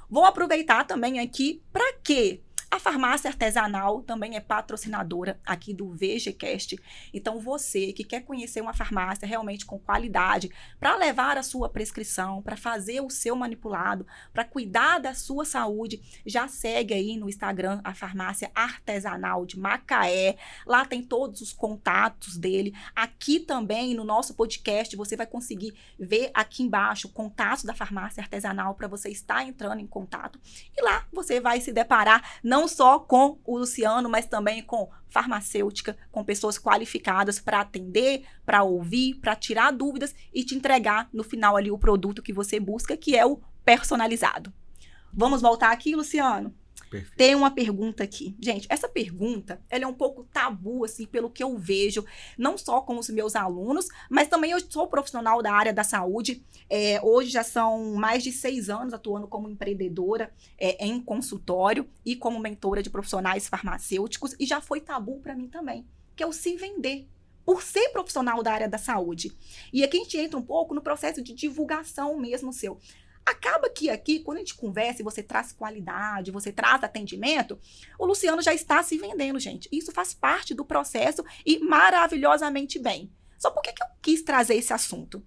Vou aproveitar também aqui para quê? A farmácia artesanal também é patrocinadora aqui do VGCast. Então, você que quer conhecer uma farmácia realmente com qualidade, para levar a sua prescrição, para fazer o seu manipulado, para cuidar da sua saúde, já segue aí no Instagram a farmácia artesanal de Macaé. Lá tem todos os contatos dele. Aqui também no nosso podcast você vai conseguir ver aqui embaixo o contato da farmácia artesanal para você estar entrando em contato. E lá você vai se deparar não só com o Luciano, mas também com farmacêutica, com pessoas qualificadas para atender, para ouvir, para tirar dúvidas e te entregar no final ali o produto que você busca, que é o personalizado. Vamos voltar aqui, Luciano? Perfeito. Tem uma pergunta aqui. Gente, essa pergunta, ela é um pouco tabu, assim, pelo que eu vejo, não só com os meus alunos, mas também eu sou profissional da área da saúde. Hoje já são mais de 6 anos atuando como empreendedora em consultório e como mentora de profissionais farmacêuticos, e já foi tabu para mim também, que é o se vender, por ser profissional da área da saúde. E aqui a gente entra um pouco no processo de divulgação mesmo seu. Acaba que aqui, quando a gente conversa e você traz qualidade, você traz atendimento, o Luciano já está se vendendo, gente. Isso faz parte do processo e maravilhosamente bem. Só por que eu quis trazer esse assunto?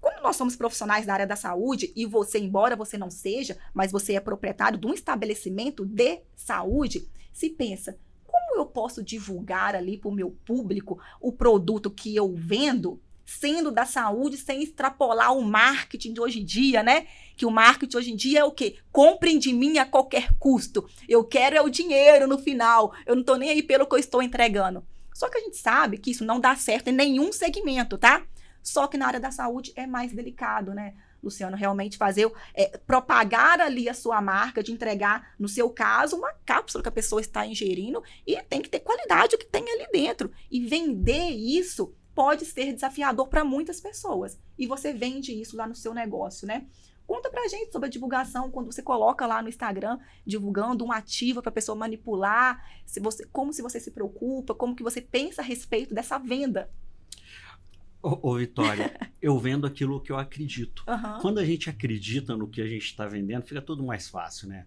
Quando nós somos profissionais da área da saúde e você, embora você não seja, mas você é proprietário de um estabelecimento de saúde, se pensa, como eu posso divulgar ali para o meu público o produto que eu vendo, sendo da saúde, sem extrapolar o marketing de hoje em dia, né? Que o marketing hoje em dia é o quê? Comprem de mim a qualquer custo. Eu quero o dinheiro no final. Eu não tô nem aí pelo que eu estou entregando. Só que a gente sabe que isso não dá certo em nenhum segmento, tá? Só que na área da saúde é mais delicado, né, Luciano? Realmente fazer, propagar ali a sua marca, de entregar, no seu caso, uma cápsula que a pessoa está ingerindo e tem que ter qualidade o que tem ali dentro. E vender isso pode ser desafiador para muitas pessoas. E você vende isso lá no seu negócio, né? Conta pra gente sobre a divulgação, quando você coloca lá no Instagram, divulgando um ativo para a pessoa manipular, como se você se preocupa, como que você pensa a respeito dessa venda. Ô Vitória, eu vendo aquilo que eu acredito. Quando a gente acredita no que a gente está vendendo, fica tudo mais fácil, né?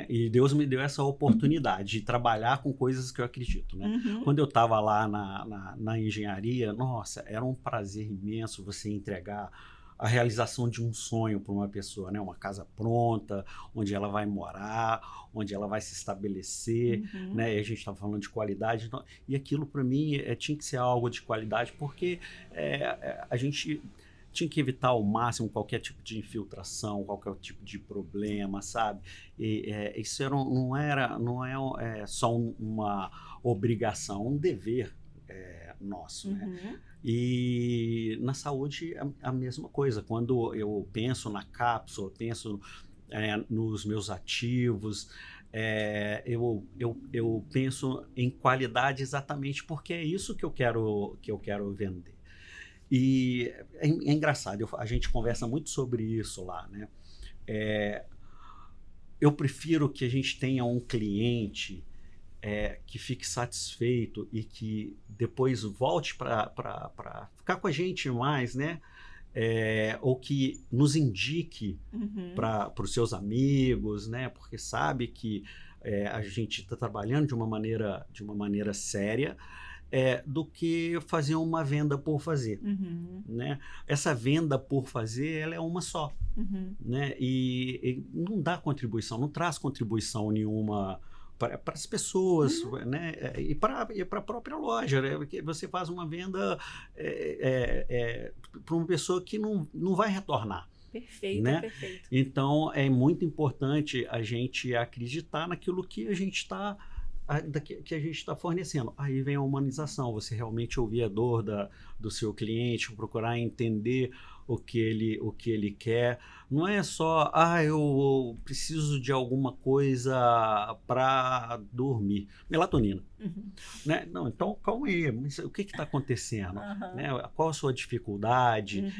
E Deus me deu essa oportunidade de trabalhar com coisas que eu acredito, né? Quando eu estava lá na engenharia, nossa, era um prazer imenso você entregar a realização de um sonho para uma pessoa, né? Uma casa pronta, onde ela vai morar, onde ela vai se estabelecer, né? E a gente estava falando de qualidade, então, e aquilo para mim tinha que ser algo de qualidade, porque a gente tinha que evitar ao máximo qualquer tipo de infiltração, qualquer tipo de problema, sabe? E isso não é só uma obrigação, um dever nosso, né? E na saúde a mesma coisa. Quando eu penso na cápsula, penso nos meus ativos, eu penso em qualidade exatamente porque é isso que eu quero vender. E é engraçado, a gente conversa muito sobre isso lá, né? Eu prefiro que a gente tenha um cliente que fique satisfeito e que depois volte para ficar com a gente mais, né? Ou que nos indique para os seus amigos, né? Porque sabe que a gente está trabalhando de uma maneira séria, do que fazer uma venda por fazer, né? Essa venda por fazer, ela é uma só, né? E não dá contribuição, não traz contribuição nenhuma para as pessoas, né? E para a própria loja, né? Porque você faz uma venda para uma pessoa que não vai retornar. Perfeito, né? Perfeito. Então, é muito importante a gente acreditar naquilo que a gente está fornecendo. Aí vem a humanização, você realmente ouvir a dor do seu cliente, procurar entender o que ele quer. Não é só, eu preciso de alguma coisa para dormir. Melatonina. Né? Não, então, calma aí, o que está acontecendo? Né? Qual a sua dificuldade?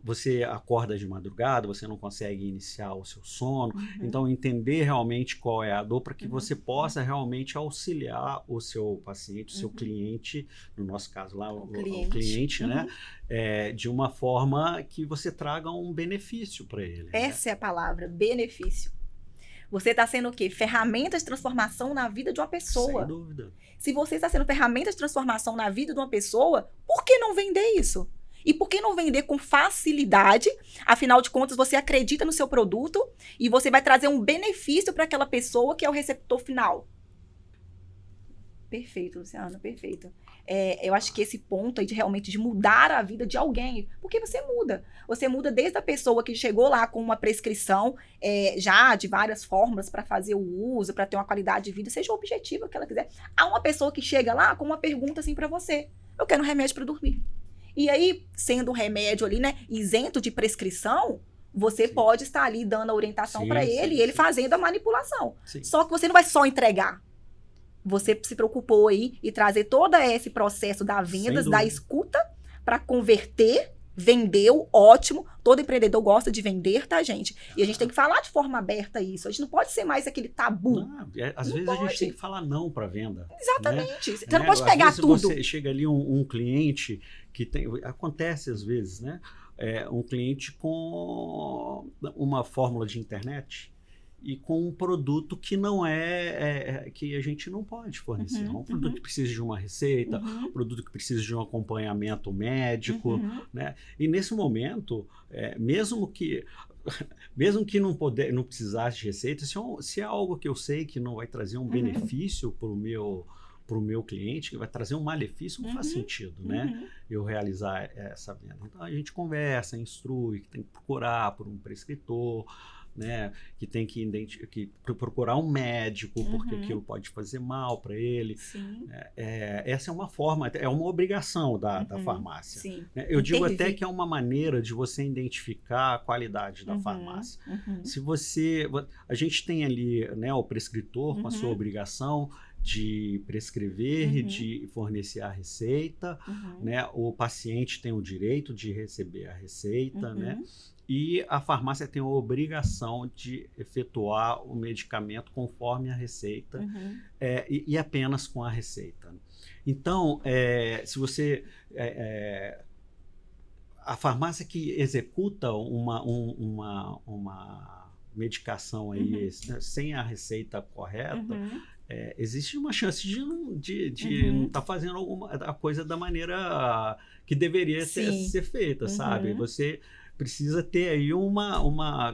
Você acorda de madrugada, você não consegue iniciar o seu sono. Então, entender realmente qual é a dor para que você possa realmente auxiliar o seu paciente, o seu cliente, no nosso caso lá, o cliente, né? De uma forma que você traga um benefício para ele. Essa é a palavra, benefício. Você está sendo o quê? Ferramenta de transformação na vida de uma pessoa. Sem dúvida. Se você está sendo ferramenta de transformação na vida de uma pessoa, por que não vender isso? E por que não vender com facilidade? Afinal de contas, você acredita no seu produto e você vai trazer um benefício para aquela pessoa que é o receptor final. Perfeito, Luciana, perfeito. Eu acho que esse ponto aí realmente de mudar a vida de alguém, porque você muda. Você muda desde a pessoa que chegou lá com uma prescrição já de várias formas para fazer o uso, para ter uma qualidade de vida, seja o objetivo que ela quiser, a uma pessoa que chega lá com uma pergunta assim para você: eu quero um remédio para dormir. E aí, sendo um remédio ali, né, isento de prescrição, você pode estar ali dando a orientação para ele e ele fazendo a manipulação. Só que você não vai só entregar. Você se preocupou aí em trazer todo esse processo da vendas, da escuta, para converter, vendeu, ótimo. Todo empreendedor gosta de vender, tá, gente? E a gente tem que falar de forma aberta isso. A gente não pode ser mais aquele tabu. Às vezes a gente tem que falar não para venda. Exatamente. Né? Você não pode pegar tudo. Você chega ali um cliente que tem... Acontece às vezes, né? Um cliente com uma fórmula de internet e com um produto que não que a gente não pode fornecer. Um produto que precisa de uma receita, um produto que precisa de um acompanhamento médico, né? E nesse momento, mesmo que não precisasse de receita, se é algo que eu sei que não vai trazer um benefício para o meu cliente, que vai trazer um malefício, não faz sentido, né? Eu realizar essa venda. Então a gente conversa, instrui, que tem que procurar por um prescritor, né, que tem que procurar um médico, porque aquilo pode fazer mal para ele. Essa é uma forma, é uma obrigação da farmácia. Né? Eu digo até que é uma maneira de você identificar a qualidade da farmácia. A gente tem ali, né, o prescritor com a sua obrigação de prescrever e de fornecer a receita, né? O paciente tem o direito de receber a receita, né? E a farmácia tem a obrigação de efetuar o medicamento conforme a receita e apenas com a receita. Então, se você... a farmácia que executa uma medicação aí, sem a receita correta, existe uma chance de não estar fazendo a coisa da maneira que deveria ser feita, sabe? Você precisa ter aí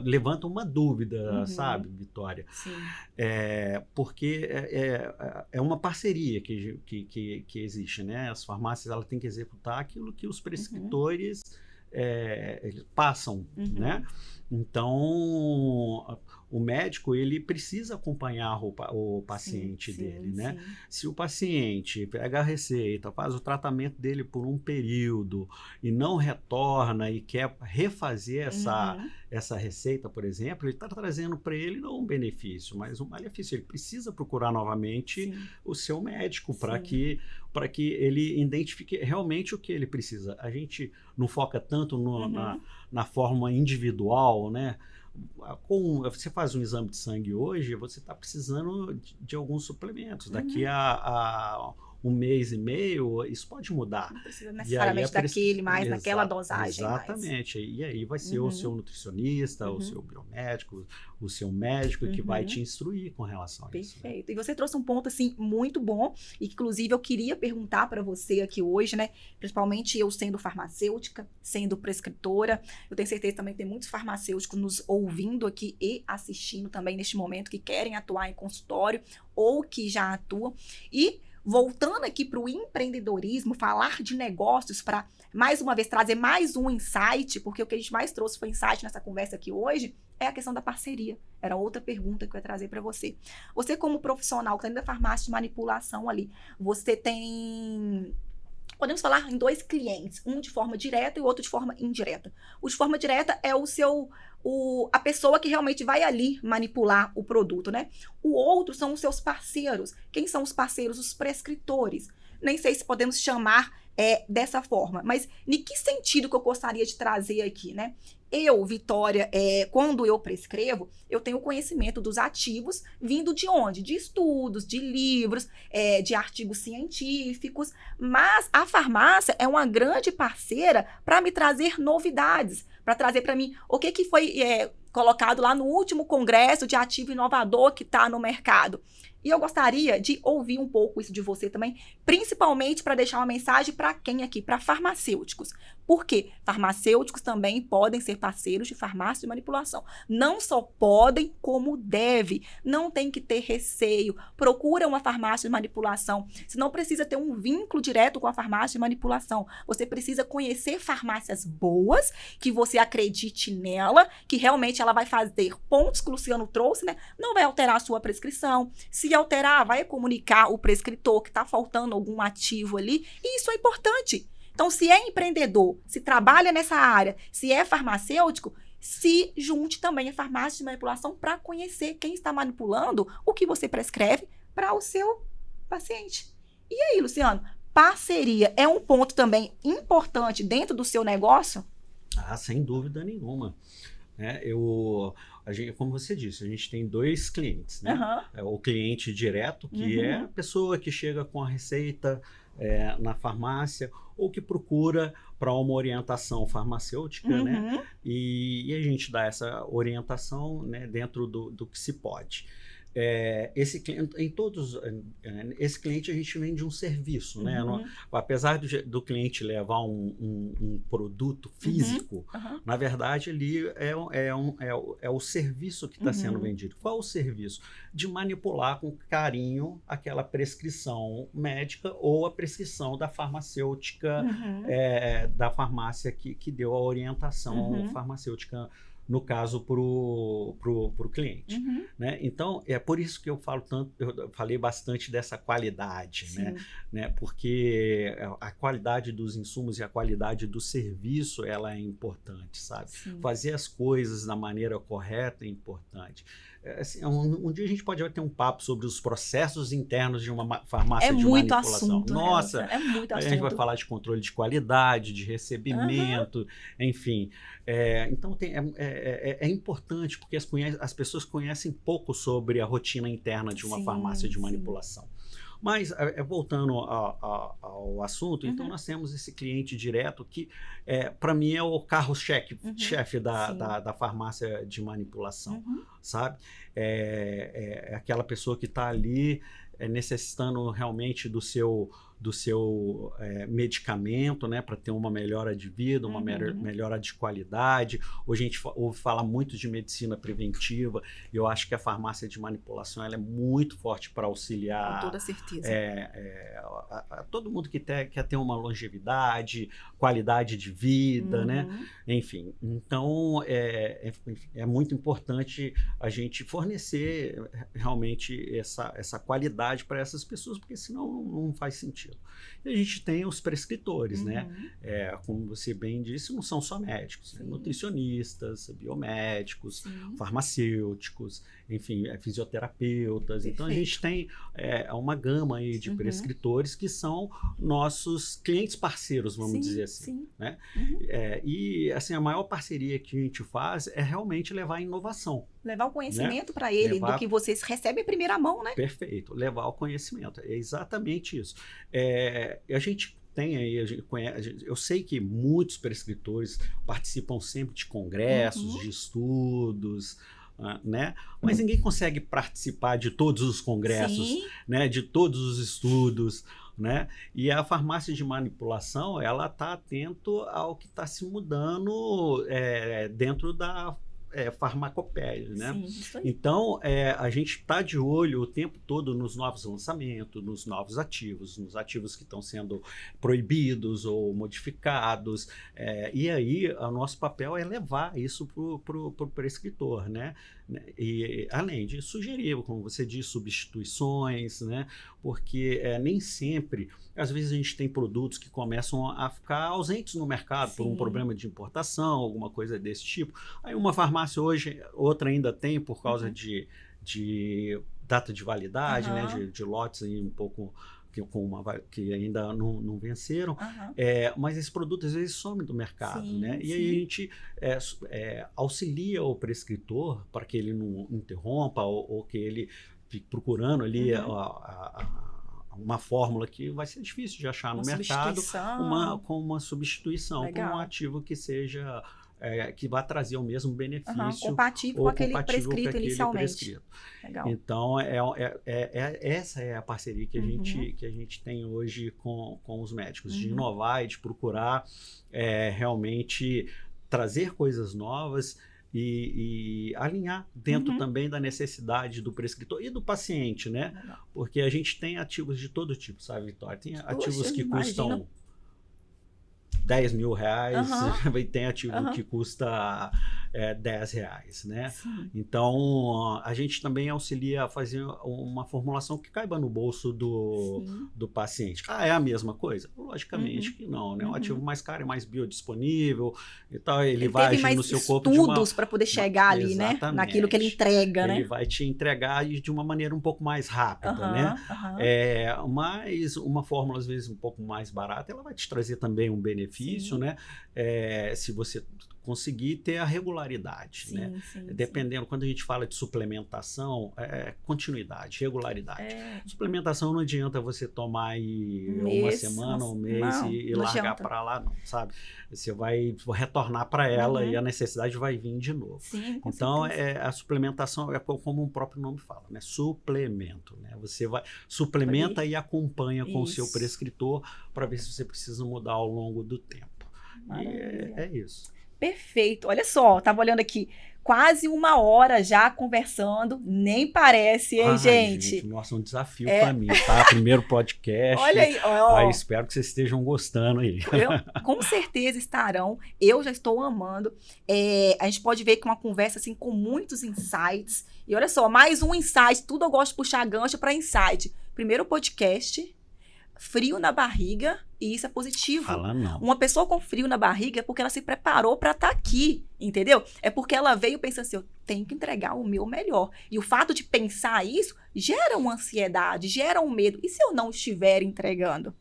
levanta uma dúvida, sabe, Vitória? Porque é uma parceria que existe, né? As farmácias elas têm que executar aquilo que os prescritores eles passam, né? Então, o médico, ele precisa acompanhar o paciente dele, né? Sim. Se o paciente pega a receita, faz o tratamento dele por um período e não retorna e quer refazer essa receita, por exemplo, ele está trazendo para ele não um benefício, mas um malefício. Ele precisa procurar novamente o seu médico para que ele identifique realmente o que ele precisa. A gente não foca tanto na forma individual, né? Você faz um exame de sangue hoje, você está precisando de alguns suplementos. Daqui a um mês e meio, isso pode mudar. Não precisa necessariamente daquele mais, naquela dosagem. Exatamente. E aí vai ser o seu nutricionista, o seu biomédico, o seu médico que vai te instruir com relação a isso. Perfeito. E você trouxe um ponto, assim, muito bom, e que, inclusive, eu queria perguntar para você aqui hoje, né? Principalmente eu sendo farmacêutica, sendo prescritora. Eu tenho certeza também que tem muitos farmacêuticos nos ouvindo aqui e assistindo também neste momento, que querem atuar em consultório ou que já atuam. E voltando aqui para o empreendedorismo, falar de negócios para, mais uma vez, trazer mais um insight, porque o que a gente mais trouxe foi insight nessa conversa aqui hoje, é a questão da parceria. Era outra pergunta que eu ia trazer para você. Você, como profissional, que está dentro da farmácia de manipulação ali, você tem... Podemos falar em 2 clientes, um de forma direta e o outro de forma indireta. O de forma direta é a pessoa que realmente vai ali manipular o produto, né? O outro são os seus parceiros. Quem são os parceiros? Os prescritores. Nem sei se podemos chamar dessa forma, mas em que sentido que eu gostaria de trazer aqui, né? Eu, Vitória, quando eu prescrevo, eu tenho conhecimento dos ativos vindo de onde? De estudos, de livros, de artigos científicos, mas a farmácia é uma grande parceira para me trazer novidades, para trazer para mim o que foi colocado lá no último congresso de ativo inovador que está no mercado. E eu gostaria de ouvir um pouco isso de você também, principalmente para deixar uma mensagem para quem aqui? Para farmacêuticos. Por quê? Farmacêuticos também podem ser parceiros de farmácia de manipulação. Não só podem, como devem. Não tem que ter receio. Procura uma farmácia de manipulação. Você não precisa ter um vínculo direto com a farmácia de manipulação. Você precisa conhecer farmácias boas, que você acredite nela, que realmente ela vai fazer pontos que o Luciano trouxe, né? Não vai alterar a sua prescrição. Se alterar, vai comunicar o prescritor que está faltando algum ativo ali. E isso é importante. Então, se é empreendedor, se trabalha nessa área, se é farmacêutico, se junte também a farmácia de manipulação para conhecer quem está manipulando o que você prescreve para o seu paciente. E aí, Luciano, parceria é um ponto também importante dentro do seu negócio? Ah, sem dúvida nenhuma. Como você disse, a gente tem 2 clientes, né? O cliente direto, que é a pessoa que chega com a receita na farmácia ou que procura para uma orientação farmacêutica, né? E a gente dá essa orientação, né, dentro do que se pode. Esse cliente a gente vende um serviço, né? Apesar do cliente levar um produto físico, na verdade ali é o serviço que está sendo vendido. Qual o serviço? De manipular com carinho aquela prescrição médica ou a prescrição da farmacêutica, da farmácia que deu a orientação farmacêutica, no caso, para o cliente. Né? Então, é por isso que eu falei bastante dessa qualidade, né? Porque a qualidade dos insumos e a qualidade do serviço, ela é importante, sabe? Sim. Fazer as coisas da maneira correta é importante. Assim, um dia a gente pode ter um papo sobre os processos internos de uma farmácia de manipulação. Assunto, Nossa, é muito assunto. A gente vai falar de controle de qualidade, de recebimento, enfim. Então, é importante, porque as pessoas conhecem pouco sobre a rotina interna de uma farmácia de manipulação. Mas, voltando ao assunto, então nós temos esse cliente direto que, para mim, é o carro-chefe da farmácia de manipulação, sabe? É aquela pessoa que está ali necessitando realmente do seu do seu medicamento, né, para ter uma melhora de vida, uma melhora de qualidade. Hoje a gente ouve falar muito de medicina preventiva, e eu acho que a farmácia de manipulação ela é muito forte para auxiliar. Com toda certeza. A todo mundo que quer ter uma longevidade, qualidade de vida, né? Enfim, então é muito importante a gente fornecer realmente essa qualidade para essas pessoas, porque senão não faz sentido. E a gente tem os prescritores, né? Como você bem disse, não são só médicos, né? Nutricionistas, biomédicos, farmacêuticos, enfim, fisioterapeutas. Perfeito. Então a gente tem uma gama aí de prescritores que são nossos clientes parceiros, vamos dizer assim. Né? E assim, a maior parceria que a gente faz é realmente levar a inovação. Levar o conhecimento, né, para ele, do que vocês recebem em primeira mão, né? Perfeito, levar o conhecimento, é exatamente isso. A gente tem aí, eu sei que muitos prescritores participam sempre de congressos, de estudos, né? Mas ninguém consegue participar de todos os congressos, né? De todos os estudos, né? E a farmácia de manipulação, ela está atento ao que está se mudando dentro da farmacopeia, né? Sim, isso aí. Então, a gente está de olho o tempo todo nos novos lançamentos, nos novos ativos, nos ativos que estão sendo proibidos ou modificados, e aí o nosso papel é levar isso para o prescritor, né? E além de sugerir, como você diz, substituições, né? Porque nem sempre, às vezes a gente tem produtos que começam a ficar ausentes no mercado por um problema de importação, alguma coisa desse tipo. Aí uma farmácia hoje, outra ainda tem por causa de data de validade, né? De lotes aí um pouco que ainda não venceram, mas esse produto às vezes some do mercado, né? E aí a gente auxilia o prescritor para que ele não interrompa ou que ele fique procurando ali uma fórmula que vai ser difícil de achar no mercado, com uma substituição. Legal. Com um ativo que seja que vai trazer o mesmo benefício compatível com aquele prescrito inicialmente. Legal. Então, essa é a parceria que a gente tem hoje com os médicos, de inovar e de procurar realmente trazer coisas novas e alinhar dentro também da necessidade do prescritor e do paciente, né? Legal. Porque a gente tem ativos de todo tipo, sabe, Vitória? Tem ativos que custam 10 mil reais, e tem ativo que custa 10 reais, né? Sim. Então, a gente também auxilia a fazer uma formulação que caiba no bolso do paciente. É a mesma coisa? Logicamente que não, né? Um ativo mais caro é mais biodisponível e tal, ele vai agir no seu corpo de estudos para poder chegar ali, né? Naquilo que ele entrega, né? Ele vai te entregar de uma maneira um pouco mais rápida, né? Mas uma fórmula, às vezes, um pouco mais barata, ela vai te trazer também um benefício, né? Se você conseguir ter a regularidade, né? Dependendo, quando a gente fala de suplementação, continuidade, regularidade. Suplementação não adianta você tomar aí uma semana, um mês e largar para lá, não, sabe? Você vai retornar para ela e a necessidade vai vir de novo. Então, a suplementação é como o próprio nome fala, né? Suplemento, né? Você suplementa e acompanha com o seu prescritor para ver se você precisa mudar ao longo do tempo. E é isso. Perfeito. Olha só, tava olhando aqui, quase 1 hora já conversando, nem parece, hein, gente? Nossa, um desafio para mim, tá? Primeiro podcast. Olha aí, aí, espero que vocês estejam gostando aí. Com certeza estarão. Eu já estou amando. A gente pode ver que é uma conversa assim com muitos insights. E olha só, mais um insight. Tudo eu gosto de puxar gancho para insight. Primeiro podcast, frio na barriga, e isso é positivo. Fala não. Uma pessoa com frio na barriga é porque ela se preparou para estar aqui, entendeu? É porque ela veio pensando assim, eu tenho que entregar o meu melhor. E o fato de pensar isso gera uma ansiedade, gera um medo. E se eu não estiver entregando?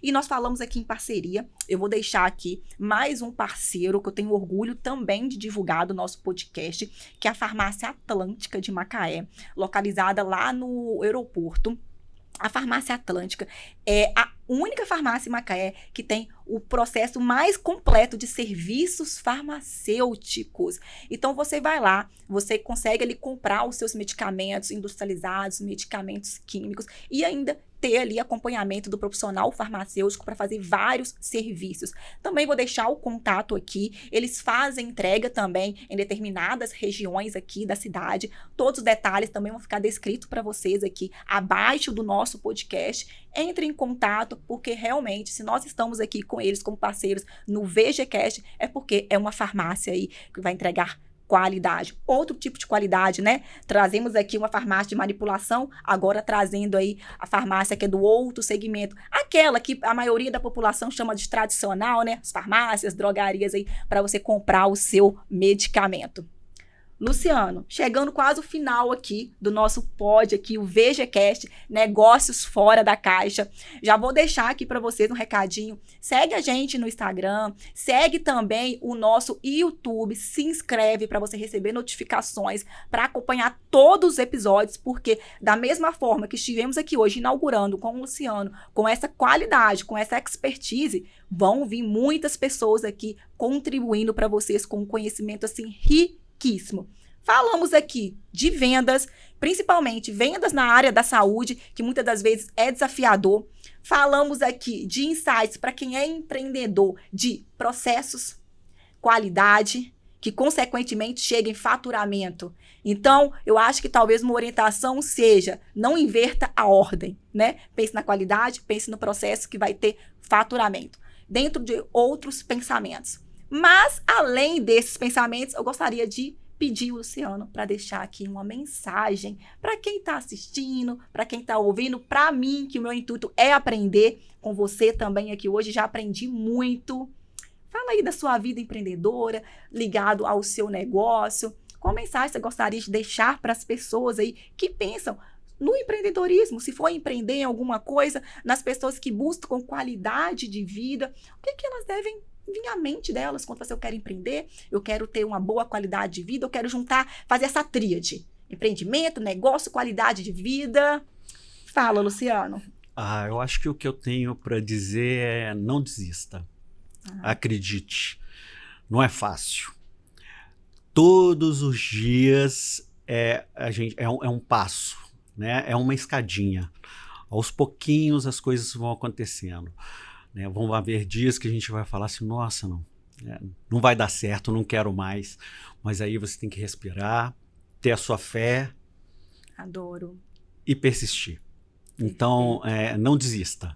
E nós falamos aqui em parceria, eu vou deixar aqui mais um parceiro que eu tenho orgulho também de divulgar do nosso podcast, que é a Farmácia Atlântica de Macaé, localizada lá no aeroporto. A Farmácia Atlântica é a única farmácia em Macaé que tem o processo mais completo de serviços farmacêuticos. Então, você vai lá, você consegue ali comprar os seus medicamentos industrializados, medicamentos químicos e ainda ter ali acompanhamento do profissional farmacêutico para fazer vários serviços. Também vou deixar o contato aqui. Eles fazem entrega também em determinadas regiões aqui da cidade. Todos os detalhes também vão ficar descritos para vocês aqui abaixo do nosso podcast. Entre em contato, porque realmente, se nós estamos aqui com eles como parceiros no VGCast, é porque é uma farmácia aí que vai entregar qualidade, outro tipo de qualidade, né? Trazemos aqui uma farmácia de manipulação, agora trazendo aí a farmácia que é do outro segmento, aquela que a maioria da população chama de tradicional, né? As farmácias, drogarias aí, para você comprar o seu medicamento. Luciano, chegando quase o final aqui do nosso pod aqui, o VGCast, Negócios Fora da Caixa. Já vou deixar aqui para vocês um recadinho. Segue a gente no Instagram, segue também o nosso YouTube, se inscreve para você receber notificações, para acompanhar todos os episódios, porque da mesma forma que estivemos aqui hoje inaugurando com o Luciano, com essa qualidade, com essa expertise, vão vir muitas pessoas aqui contribuindo para vocês com um conhecimento assim riquíssimo. Falamos aqui de vendas, principalmente vendas na área da saúde, que muitas das vezes é desafiador. Falamos aqui de insights para quem é empreendedor, de processos, qualidade, que consequentemente chega em faturamento. Então, eu acho que talvez uma orientação seja, não inverta a ordem, né? Pense na qualidade, pense no processo que vai ter faturamento, dentro de outros pensamentos. Mas, além desses pensamentos, eu gostaria de pedir o Luciano para deixar aqui uma mensagem para quem está assistindo, para quem está ouvindo, para mim, que o meu intuito é aprender com você também aqui hoje, já aprendi muito. Fala aí da sua vida empreendedora, ligado ao seu negócio. Qual mensagem você gostaria de deixar para as pessoas aí que pensam no empreendedorismo, se for empreender em alguma coisa, nas pessoas que buscam qualidade de vida, o que elas devem vir à mente delas quando eu quero empreender, eu quero ter uma boa qualidade de vida, eu quero juntar, fazer essa tríade, empreendimento, negócio, qualidade de vida. Fala, Luciano. Eu acho que o que eu tenho para dizer é não desista. Acredite, não é fácil. Todos os dias é um passo, né? É uma escadinha. Aos pouquinhos as coisas vão acontecendo. Né? Vão haver dias que a gente vai falar assim, nossa, não vai dar certo, não quero mais. Mas aí você tem que respirar, ter a sua fé. Adoro. E persistir. Então, não desista.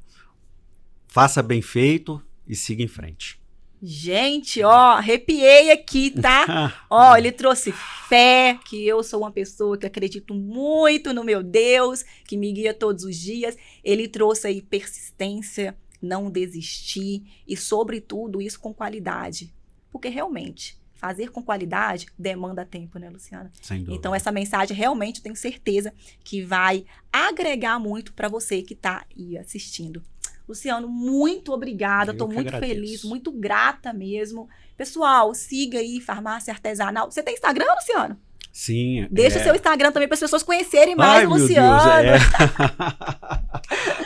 Faça bem feito e siga em frente. Gente, arrepiei aqui, tá? Ele trouxe fé, que eu sou uma pessoa que acredito muito no meu Deus, que me guia todos os dias. Ele trouxe aí persistência, não desistir e, sobretudo, isso com qualidade. Porque, realmente, fazer com qualidade demanda tempo, né, Luciana? Sem dúvida. Então, essa mensagem, realmente, eu tenho certeza que vai agregar muito para você que está aí assistindo. Luciano, muito obrigada. Estou muito feliz, muito grata mesmo. Pessoal, siga aí Farmácia Artesanal. Você tem Instagram, Luciano? Sim. Deixa o seu Instagram também para as pessoas conhecerem mais o Luciano. Meu Deus,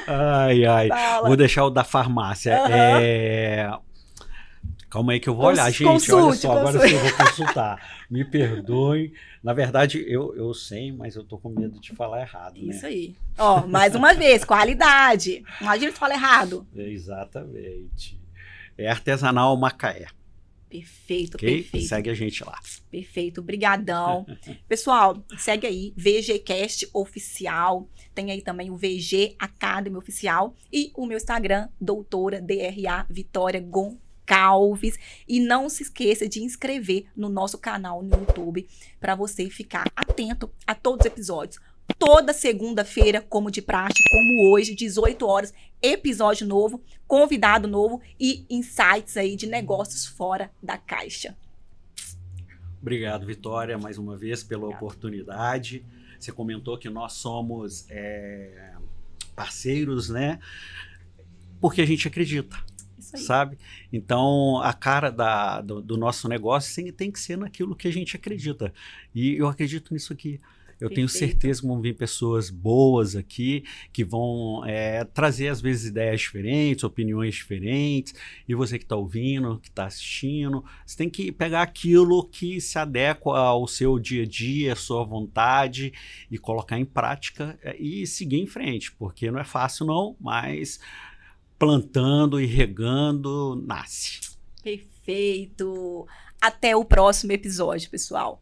Fala. Vou deixar o da farmácia. Calma aí que eu vou olhar, gente. Olha só, agora eu vou consultar. Me perdoem. Na verdade, eu sei, mas eu tô com medo de falar errado, né? Isso aí. Mais uma vez, qualidade. Imagina se fala errado. Exatamente. É Artesanal Macaé. Perfeito, okay? Perfeito. Segue a gente lá. Perfeito, brigadão. Pessoal, segue aí, VGCast Oficial. Tem aí também o VG Academy Oficial. E o meu Instagram, doutora DRA Vitória Goncalves. E não se esqueça de inscrever no nosso canal no YouTube para você ficar atento a todos os episódios. Toda segunda-feira, como de praxe, como hoje, 18 horas, episódio novo, convidado novo e insights aí de negócios fora da caixa. Obrigado, Vitória, mais uma vez pela oportunidade. Você comentou que nós somos parceiros, né? Porque a gente acredita, sabe? Então, a cara do nosso negócio tem que ser naquilo que a gente acredita. E eu acredito nisso aqui. Eu tenho Perfeito. certeza que vão vir pessoas boas aqui, que vão trazer, às vezes, ideias diferentes, opiniões diferentes. E você que está ouvindo, que está assistindo, você tem que pegar aquilo que se adequa ao seu dia a dia, à sua vontade, e colocar em prática e seguir em frente, porque não é fácil não, mas plantando e regando, nasce. Perfeito. Até o próximo episódio, pessoal.